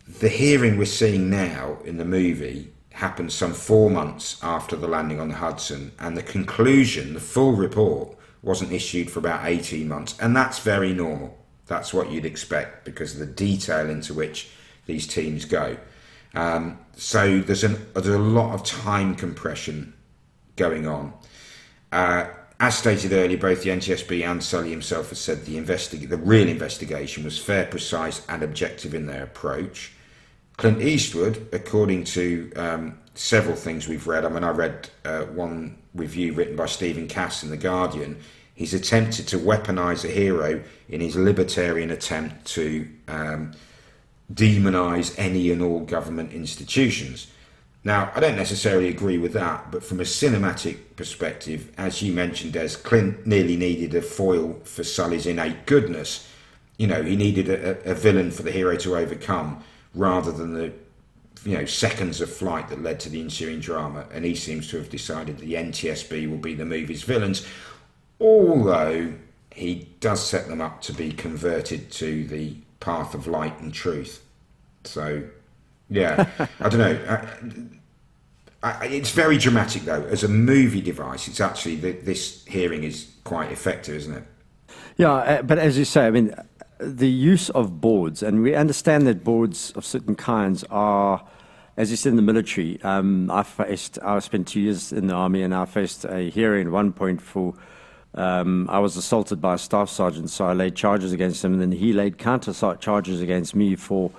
the hearing we're seeing now in the movie happened some 4 months after the landing on the Hudson, and the conclusion, the full report, wasn't issued for about 18 months, and that's very normal. That's what you'd expect because of the detail into which these teams go. So there's a lot of time compression going on. As stated earlier, both the NTSB and Sully himself have said the real investigation was fair, precise and objective in their approach. Clint Eastwood, according to several things we've read, I mean, I read one review written by Stephen Cass in The Guardian. He's attempted to weaponise a hero in his libertarian attempt to demonise any and all government institutions. Now, I don't necessarily agree with that, but from a cinematic perspective, as you mentioned, Des, Clint nearly needed a foil for Sully's innate goodness. You know, he needed a villain for the hero to overcome, rather than the seconds of flight that led to the ensuing drama, and he seems to have decided the NTSB will be the movie's villains, although he does set them up to be converted to the path of light and truth. So, yeah, I don't know. It's very dramatic, though. As a movie device, it's actually, this hearing is quite effective, isn't it? Yeah, but as you say, I mean, the use of boards, and we understand that boards of certain kinds are, as you said, in the military. I spent 2 years in the army, and I faced a hearing at one point for, I was assaulted by a staff sergeant, so I laid charges against him, and then he laid counter charges against me for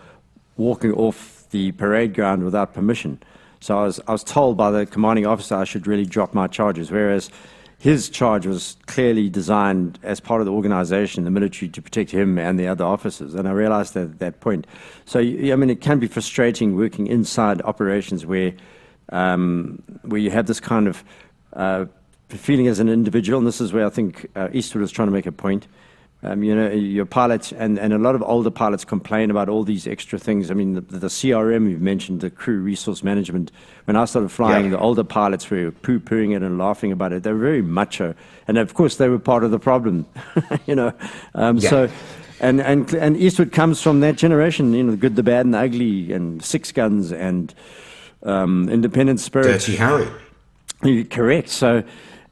walking off the parade ground without permission. So I was told by the commanding officer I should really drop my charges, whereas his charge was clearly designed as part of the organization, the military, to protect him and the other officers. And I realized that at that point. So, I mean, it can be frustrating working inside operations where you have this kind of feeling as an individual. And this is where I think Eastwood was trying to make a point. Your pilots, and a lot of older pilots complain about all these extra things. I mean, the CRM you've mentioned, the crew resource management. When I started flying, the older pilots were poo-pooing it and laughing about it. They were very macho, and of course they were part of the problem. So, and Eastwood comes from that generation. The good, the bad, and the ugly, and six guns, and independent spirit. Dirty Harry. Correct. So.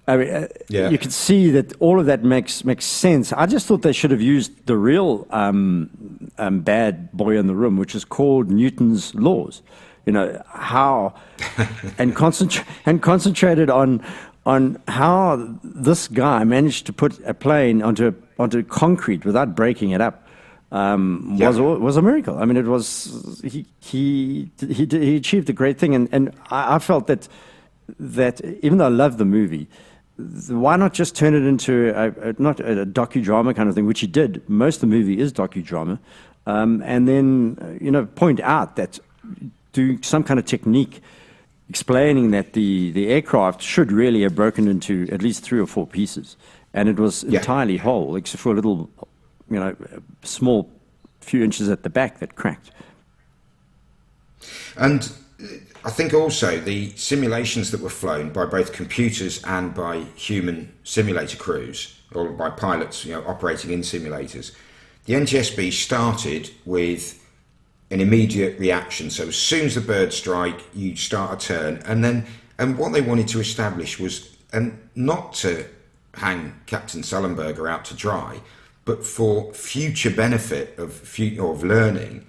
I mean, you can see that all of that makes sense. I just thought they should have used the real bad boy in the room, which is called Newton's laws. How and concentrated on how this guy managed to put a plane onto concrete without breaking it up. Was a miracle. I mean, it was he achieved a great thing, and I felt that even though I love the movie, why not just turn it into not a docudrama kind of thing, which he did. Most of the movie is docudrama, and then point out that do some kind of technique explaining that the aircraft should really have broken into at least 3 or 4 pieces, and it was entirely whole except for a little, small few inches at the back that cracked. And I think also the simulations that were flown by both computers and by human simulator crews, or by pilots, operating in simulators, the NTSB started with an immediate reaction. So as soon as the birds strike, you start a turn, and what they wanted to establish was, and not to hang Captain Sullenberger out to dry, but for future benefit of learning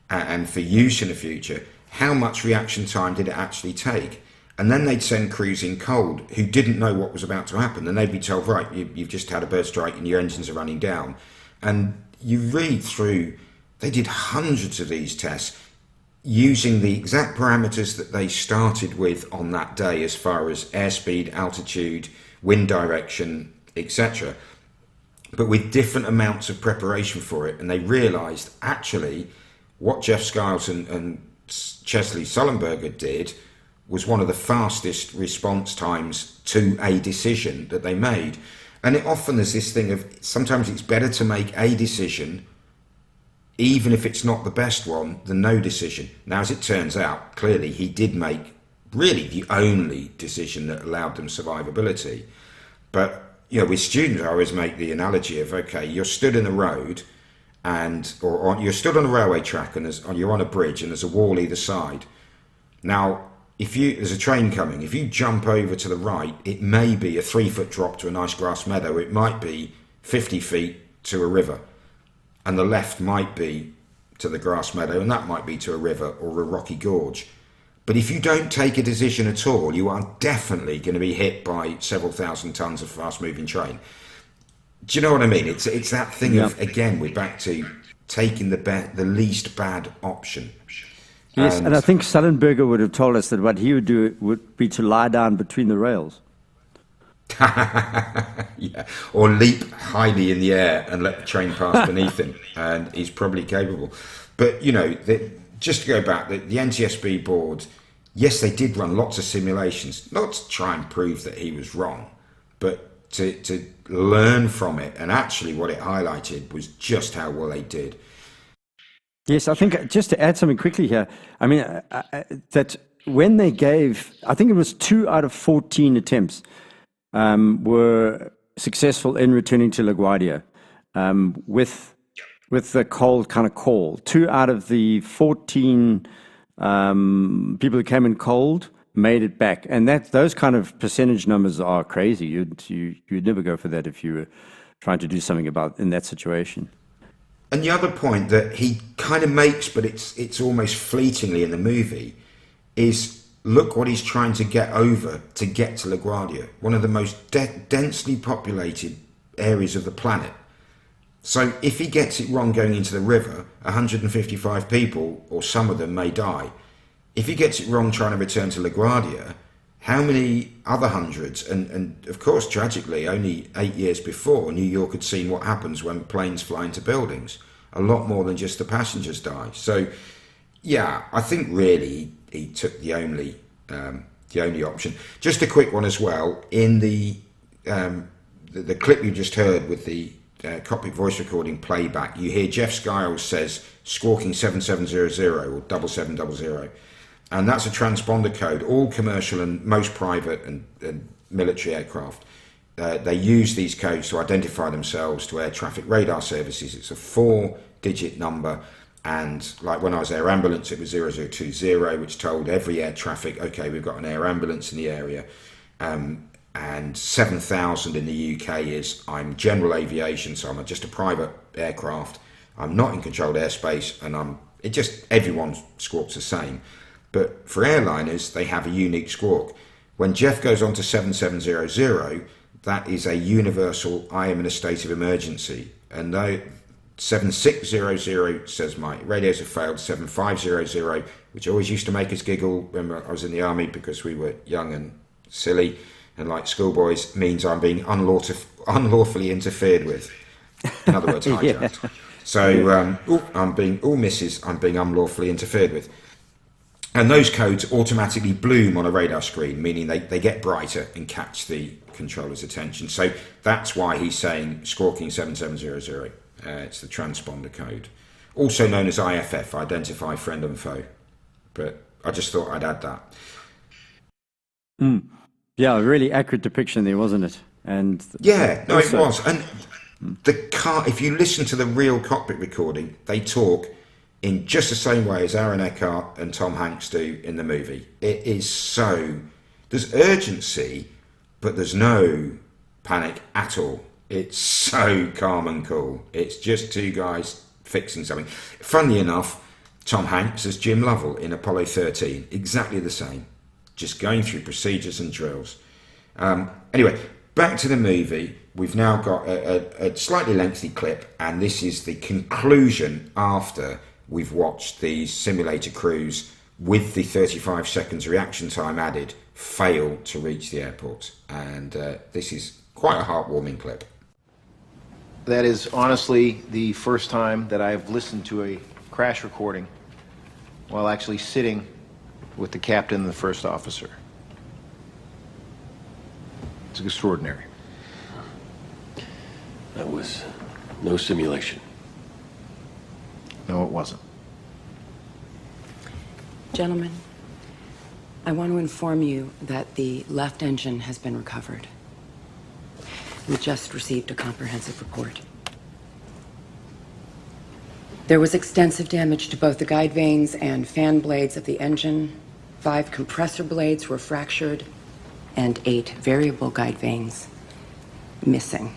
and for use in the future, how much reaction time did it actually take? And then they'd send crews in cold who didn't know what was about to happen, and they'd be told, right, you've just had a bird strike and your engines are running down. And you read through, they did hundreds of these tests using the exact parameters that they started with on that day, as far as airspeed, altitude, wind direction, etc., but with different amounts of preparation for it. And they realised, actually, what Jeff Skiles and Chesley Sullenberger did was one of the fastest response times to a decision that they made. And it often is this thing of, sometimes it's better to make a decision, even if it's not the best one, than no decision. Now, as it turns out, clearly he did make really the only decision that allowed them survivability. But, with students, I always make the analogy of, okay, you're stood in the road, or you're stood on a railway track, and you're on a bridge, and there's a wall either side. Now, there's a train coming, if you jump over to the right, it may be a 3-foot drop to a nice grass meadow. It might be 50 feet to a river, and the left might be to the grass meadow, and that might be to a river or a rocky gorge. But if you don't take a decision at all, you are definitely going to be hit by several thousand tons of fast-moving train. Do you know what I mean? It's that thing of, again, we're back to taking the least bad option. Yes, and I think Sullenberger would have told us that what he would do would be to lie down between the rails. Yeah, or leap highly in the air and let the train pass beneath him, and he's probably capable. But, just to go back, the NTSB board, yes, they did run lots of simulations, not to try and prove that he was wrong, but to learn from it. And actually what it highlighted was just how well they did. Yes, I think just to add something quickly here, I mean, that when they gave, I think it was 2 out of 14 attempts were successful in returning to LaGuardia with the cold kind of call. 2 out of the 14 people who came in cold made it back, and those kind of percentage numbers are crazy. You'd never go for that if you were trying to do something in that situation. And the other point that he kind of makes, but it's almost fleetingly in the movie, is look what he's trying to get over to get to LaGuardia, one of the most densely populated areas of the planet. So if he gets it wrong going into the river, 155 people, or some of them, may die. If he gets it wrong trying to return to LaGuardia, how many other hundreds? And of course, tragically, only 8 years before, New York had seen what happens when planes fly into buildings. A lot more than just the passengers die. So, yeah, I think really he took the only option. Just a quick one as well. In the clip you just heard with the cockpit voice recording playback, you hear Jeff Skiles says squawking 7700 or 7700. And that's a transponder code. All commercial and most private and military aircraft, they use these codes to identify themselves to air traffic radar services. It's a 4-digit number, and like when I was air ambulance, it was 0020, which told every air traffic, okay, we've got an air ambulance in the area. And 7000 in the UK is I'm general aviation, so I'm just a private aircraft. I'm not in controlled airspace, and everyone squawks the same. But for airliners, they have a unique squawk. When Jeff goes on to 7700, that is a universal, I am in a state of emergency. And though 7600 says my radios have failed, 7500, which always used to make us giggle when I was in the army because we were young and silly and like schoolboys, means I'm being unlawfully interfered with. In other words, hijacked. Yeah. So I'm being unlawfully interfered with. And those codes automatically bloom on a radar screen, meaning they get brighter and catch the controller's attention. So that's why he's saying squawking 7700. It's the transponder code. Also known as IFF, identify friend and foe. But I just thought I'd add that. Yeah, a really accurate depiction there, wasn't it? And Yeah, no, also- it was. And the car, if you listen to the real cockpit recording, they talk in just the same way as Aaron Eckhart and Tom Hanks do in the movie. It is so, there's urgency, but there's no panic at all. It's so calm and cool. It's just two guys fixing something. Funnily enough, Tom Hanks as Jim Lovell in Apollo 13, exactly the same, just going through procedures and drills. Anyway, back to the movie. We've now got a slightly lengthy clip, and this is the conclusion after we've watched the simulator crews with the 35 seconds reaction time added fail to reach the airport. And this is quite a heartwarming clip. That is honestly the first time that I've listened to a crash recording while actually sitting with the captain and the first officer. It's extraordinary. That was no simulation. No, it wasn't. Gentlemen, I want to inform you that the left engine has been recovered. We just received a comprehensive report. There was extensive damage to both the guide vanes and fan blades of the engine. 5 compressor blades were fractured, and 8 variable guide vanes missing.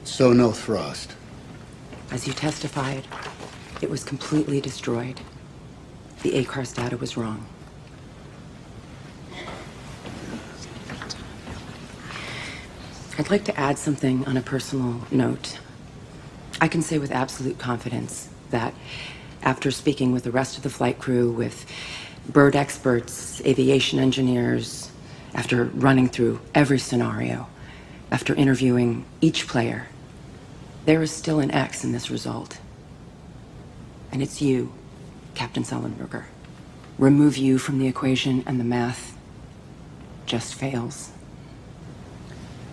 So no thrust. As you testified, it was completely destroyed. The ACARS data was wrong. I'd like to add something on a personal note. I can say with absolute confidence that after speaking with the rest of the flight crew, with bird experts, aviation engineers, after running through every scenario, after interviewing each player, there is still an X in this result. And it's you, Captain Sullenberger. Remove you from the equation and the math just fails.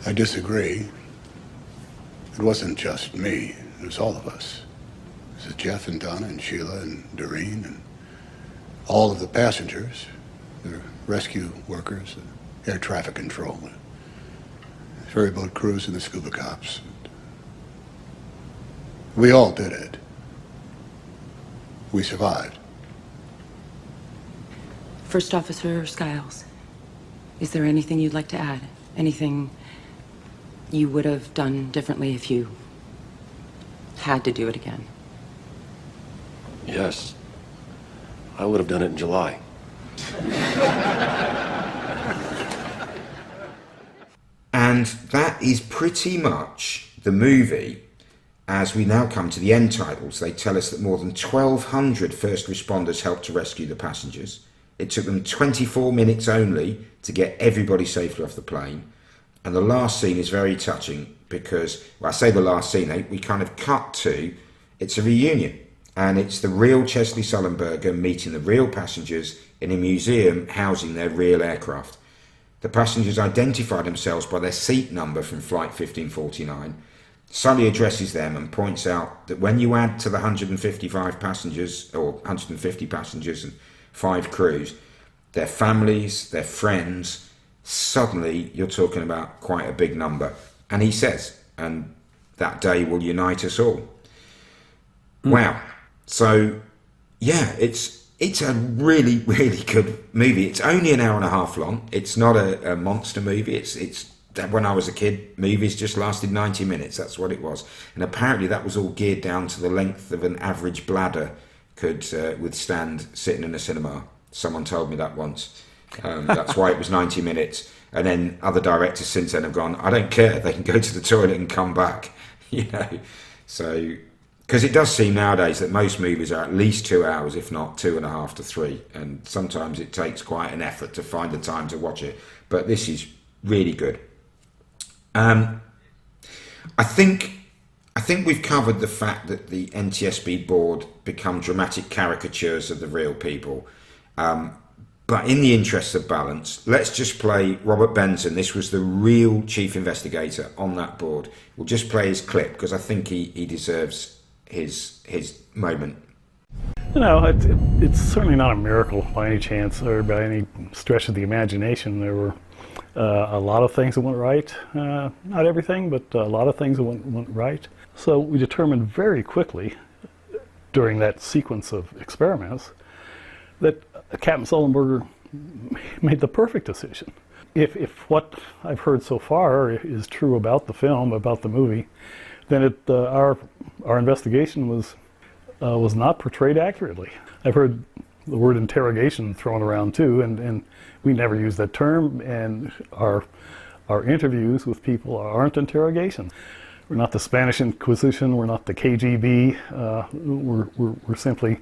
I disagree. It wasn't just me. It was all of us. It was Jeff and Donna and Sheila and Doreen and all of the passengers, the rescue workers, the air traffic control, the ferry boat crews and the scuba cops. We all did it. We survived. First Officer Skiles, is there anything you'd like to add? Anything you would have done differently if you had to do it again? Yes. I would have done it in July. And that is pretty much the movie. As we now come to the end titles, they tell us that more than 1,200 first responders helped to rescue the passengers. It took them 24 minutes only to get everybody safely off the plane. And the last scene is very touching because, well, I say the last scene, we kind of cut to, it's a reunion. And it's the real Chesley Sullenberger meeting the real passengers in a museum housing their real aircraft. The passengers identify themselves by their seat number from Flight 1549. Sully addresses them and points out that when you add to the 155 passengers, or 150 passengers and 5 crews, their families, their friends, suddenly you're talking about quite a big number. And he says, and that day will unite us all. Wow. So, yeah, it's a really, really good movie. It's only an hour and a half long. It's not a monster movie. It's when I was a kid, movies just lasted 90 minutes. That's what it was. And apparently that was all geared down to the length of an average bladder could withstand sitting in a cinema. Someone told me that once. That's why it was 90 minutes. And then other directors since then have gone, I don't care. They can go to the toilet and come back. So... Because it does seem nowadays that most movies are at least 2 hours, if not 2.5 to 3. And sometimes it takes quite an effort to find the time to watch it. But this is really good. I think we've covered the fact that the NTSB board become dramatic caricatures of the real people. But in the interest of balance, let's just play Robert Benson. This was the real chief investigator on that board. We'll just play his clip because I think he deserves his moment. It's certainly not a miracle by any chance or by any stretch of the imagination. There were a lot of things that went right. Not everything, but a lot of things that went right. So we determined very quickly during that sequence of experiments that Captain Sullenberger made the perfect decision. If what I've heard so far is true about the film, about the movie, then our investigation was not portrayed accurately. I've heard the word interrogation thrown around too, and we never use that term, and our interviews with people aren't interrogations. We're not the Spanish Inquisition, we're not the KGB, we're simply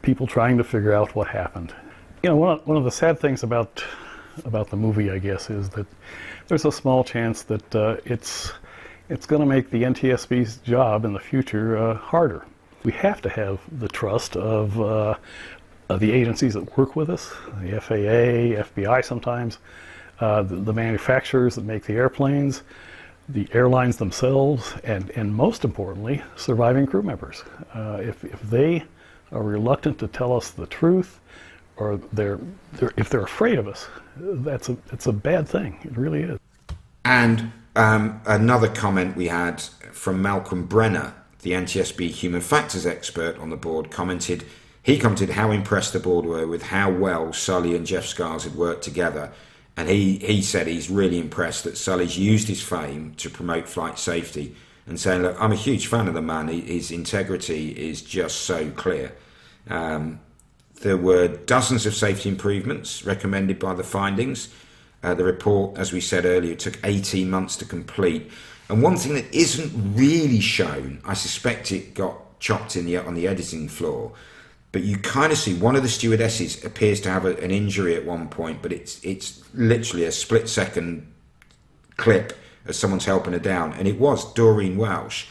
people trying to figure out what happened. One of the sad things about the movie, I guess, is that there's a small chance that it's going to make the NTSB's job in the future harder. We have to have the trust of the agencies that work with us, the FAA, FBI sometimes, the manufacturers that make the airplanes, the airlines themselves, and most importantly, surviving crew members. If they are reluctant to tell us the truth, or if they're afraid of us, it's a bad thing. It really is. And another comment we had from Malcolm Brenner, the NTSB human factors expert on the board, commented how impressed the board were with how well Sully and Jeff Scars had worked together. And he said he's really impressed that Sully's used his fame to promote flight safety, and saying, look, I'm a huge fan of the man. His integrity is just so clear. There were dozens of safety improvements recommended by the findings. The report, as we said earlier, took 18 months to complete. And one thing that isn't really shown, I suspect it got chopped on the editing floor, but you kind of see one of the stewardesses appears to have an injury at one point, but it's literally a split-second clip as someone's helping her down. And it was Doreen Welsh.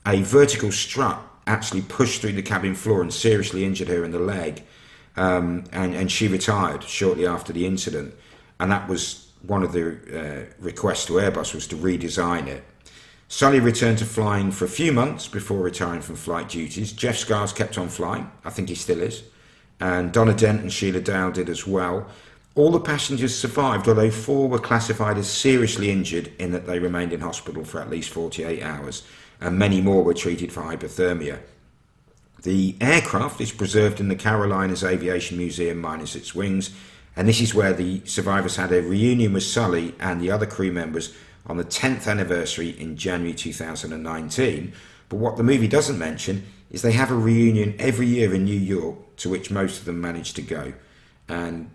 A vertical strut actually pushed through the cabin floor and seriously injured her in the leg. And she retired shortly after the incident. And that was one of the requests to Airbus, was to redesign it. Sully returned to flying for a few months before retiring from flight duties. Jeff Scars kept on flying. I think he still is. And Donna Dent and Sheila Dale did as well. All the passengers survived, although 4 were classified as seriously injured in that they remained in hospital for at least 48 hours. And many more were treated for hypothermia. The aircraft is preserved in the Carolinas Aviation Museum minus its wings. And this is where the survivors had a reunion with Sully and the other crew members on the 10th anniversary in January 2019. But what the movie doesn't mention is they have a reunion every year in New York, to which most of them manage to go. And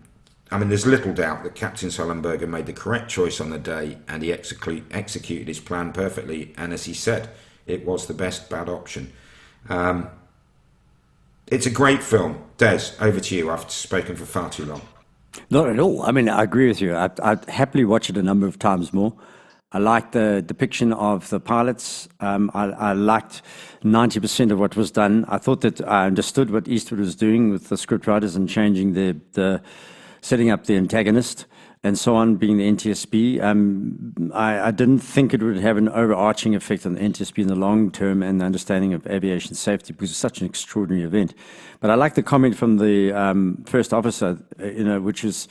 I mean, there's little doubt that Captain Sullenberger made the correct choice on the day, and he executed his plan perfectly. And as he said, it was the best bad option. It's a great film. Des, over to you. I've spoken for far too long. Not at all. I mean, I agree with you. I'd happily watch it a number of times more. I liked the depiction of the pilots. I liked 90% of what was done. I thought that I understood what Eastwood was doing with the scriptwriters and changing the setting up the antagonist and so on, being the NTSB. I didn't think it would have an overarching effect on the NTSB in the long term and the understanding of aviation safety, because it's such an extraordinary event. But I like the comment from the first officer, which is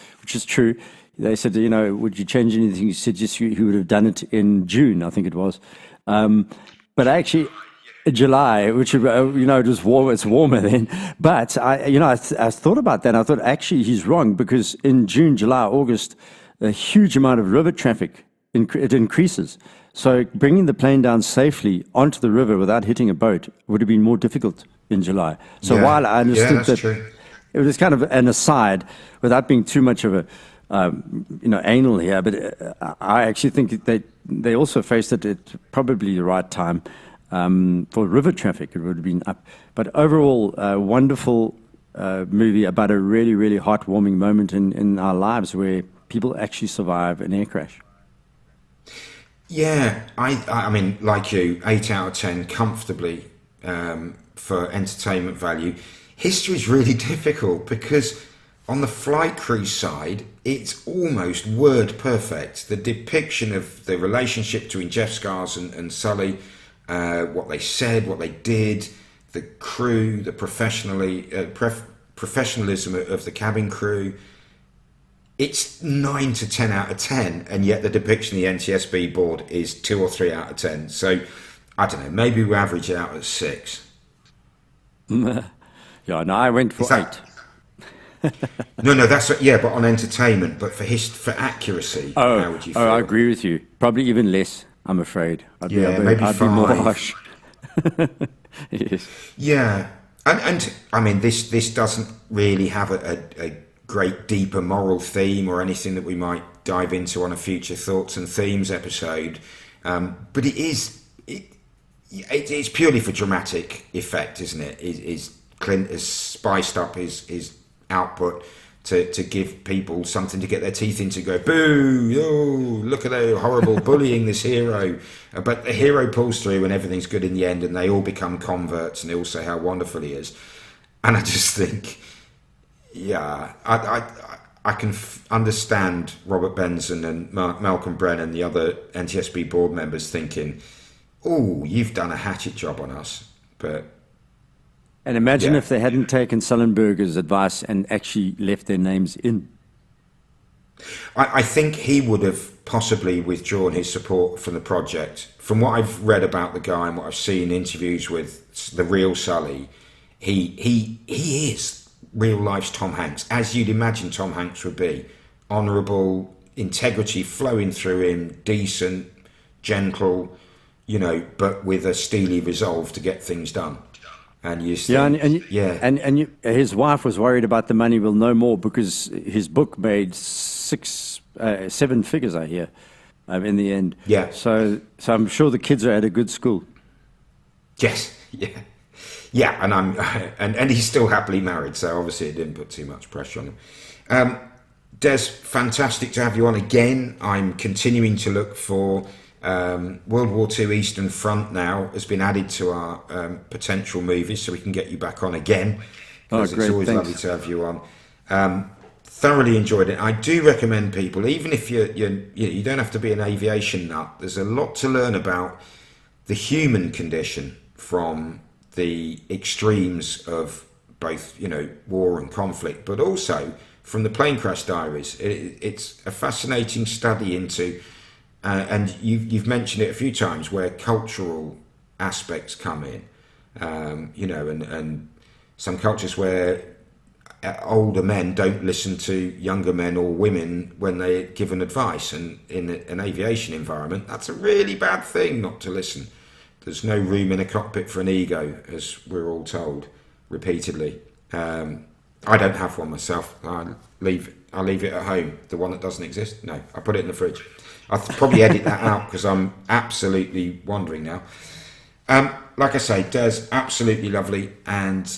true. They said, would you change anything? He said, yes, he would have done it in June, I think it was. But actually, July, which, it was warm, it's warmer then. But, I thought about that. And I thought, actually, he's wrong, because in June, July, August, a huge amount of river traffic, it increases. So bringing the plane down safely onto the river without hitting a boat would have been more difficult in July. So while I understood that, true. It was kind of an aside, without being too much of a, anal here, but I actually think that they also faced it at probably the right time. For river traffic, it would have been up. But overall, a wonderful movie about a really, really heartwarming moment in our lives where people actually survive an air crash. Yeah, I mean, like you, 8 out of 10 comfortably for entertainment value. History is really difficult because on the flight crew side, it's almost word perfect. The depiction of the relationship between Jeff Scars and Sully, what they said, what they did, the crew, the professionalism of the cabin crew. It's 9 to 10 out of 10, and yet the depiction of the NTSB board is 2 or 3 out of 10. So, I don't know, maybe we average it out at 6. Yeah, no, I went for 8. No, that's but on entertainment, but for accuracy, how would you feel? I agree with you. Probably even less, I'm afraid. I'd be more 5. harsh. Yes. Yeah, and I mean, this doesn't really have a great deeper moral theme or anything that we might dive into on a future Thoughts and Themes episode, but it's purely for dramatic effect, isn't it? Clint has spiced up his output to give people something to get their teeth into, go, boo, oh, look at how horrible bullying this hero. But the hero pulls through and everything's good in the end, and they all become converts and they all say how wonderful he is. And I just think, yeah, I can understand Robert Benson and Malcolm Brennan, the other NTSB board members, thinking, oh, you've done a hatchet job on us. And imagine if they hadn't taken Sullenberger's advice and actually left their names in. I think he would have possibly withdrawn his support from the project. From what I've read about the guy and what I've seen in interviews with the real Sully, he is real life's Tom Hanks, as you'd imagine Tom Hanks would be. Honourable, integrity flowing through him, decent, gentle, but with a steely resolve to get things done. And you think, and his wife was worried about the money. We'll know more because his book made 7 figures, I hear, in the end. Yeah. So I'm sure the kids are at a good school. Yes. Yeah. And he's still happily married, so obviously it didn't put too much pressure on him. Des, fantastic to have you on again. I'm continuing to look for. World War II Eastern Front now has been added to our potential movies, so we can get you back on again. Because it's always lovely to have you on. Thoroughly enjoyed it. I do recommend people, even if you don't have to be an aviation nut. There's a lot to learn about the human condition from the extremes of both war and conflict, but also from the Plane Crash Diaries. It's a fascinating study into. And you've mentioned it a few times where cultural aspects come in, and some cultures where older men don't listen to younger men or women when they're given advice. And in an aviation environment, that's a really bad thing, not to listen. There's no room in a cockpit for an ego, as we're all told repeatedly. I don't have one myself. I'll leave it at home. The one that doesn't exist? No, I put it in the fridge. I'll probably edit that out because I'm absolutely wandering now. Like I say, Des, absolutely lovely, and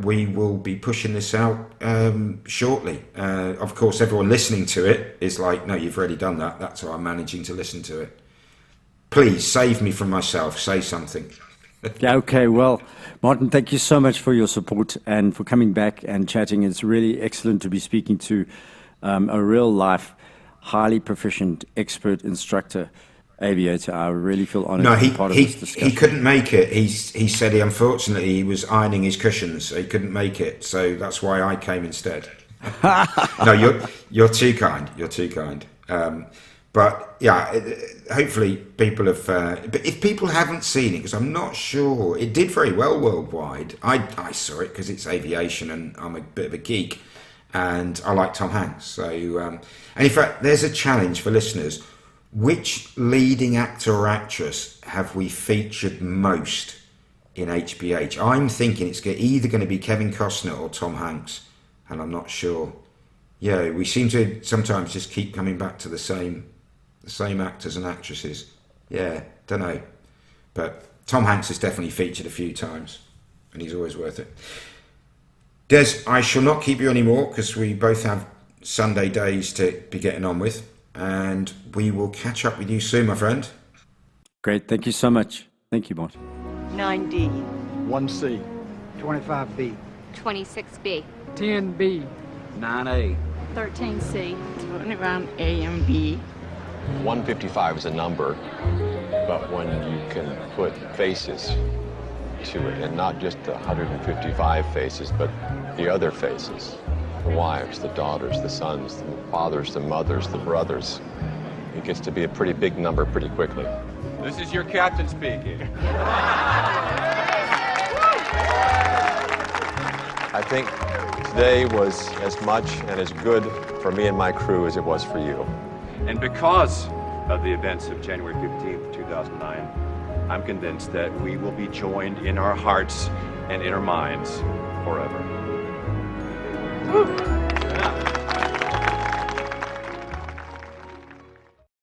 we will be pushing this out shortly. Of course, everyone listening to it is like, no, you've already done that. That's how I'm managing to listen to it. Please, save me from myself. Say something. Yeah, okay, well, Martin, thank you so much for your support and for coming back and chatting. It's really excellent to be speaking to a real-life, highly proficient, expert instructor, aviator. I really feel honoured to be part of this discussion. He couldn't make it. He said unfortunately he was ironing his cushions, so he couldn't make it. So that's why I came instead. No, you're too kind. You're too kind. But yeah, hopefully people have. But if people haven't seen it, because I'm not sure, it did very well worldwide. I saw it because it's aviation, and I'm a bit of a geek, and I like Tom Hanks. So, and in fact, there's a challenge for listeners. Which leading actor or actress have we featured most in HBH? I'm thinking it's either going to be Kevin Costner or Tom Hanks, and I'm not sure. Yeah, we seem to sometimes just keep coming back to the same actors and actresses. Yeah, don't know. But Tom Hanks is definitely featured a few times, and he's always worth it. Des, I shall not keep you anymore because we both have Sunday days to be getting on with, and we will catch up with you soon, my friend. Great, thank you so much. Thank you, Martin. 9D. 1C. 25B. 26B. 10B. 9A. 13C. 21A and B. 155 is a number, but when you can put faces to it, and not just the 155 faces, but the other faces, the wives, the daughters, the sons, the fathers, the mothers, the brothers. It gets to be a pretty big number pretty quickly. This is your captain speaking. I think today was as much and as good for me and my crew as it was for you. And because of the events of January 15th, 2009, I'm convinced that we will be joined in our hearts and in our minds forever. Woo.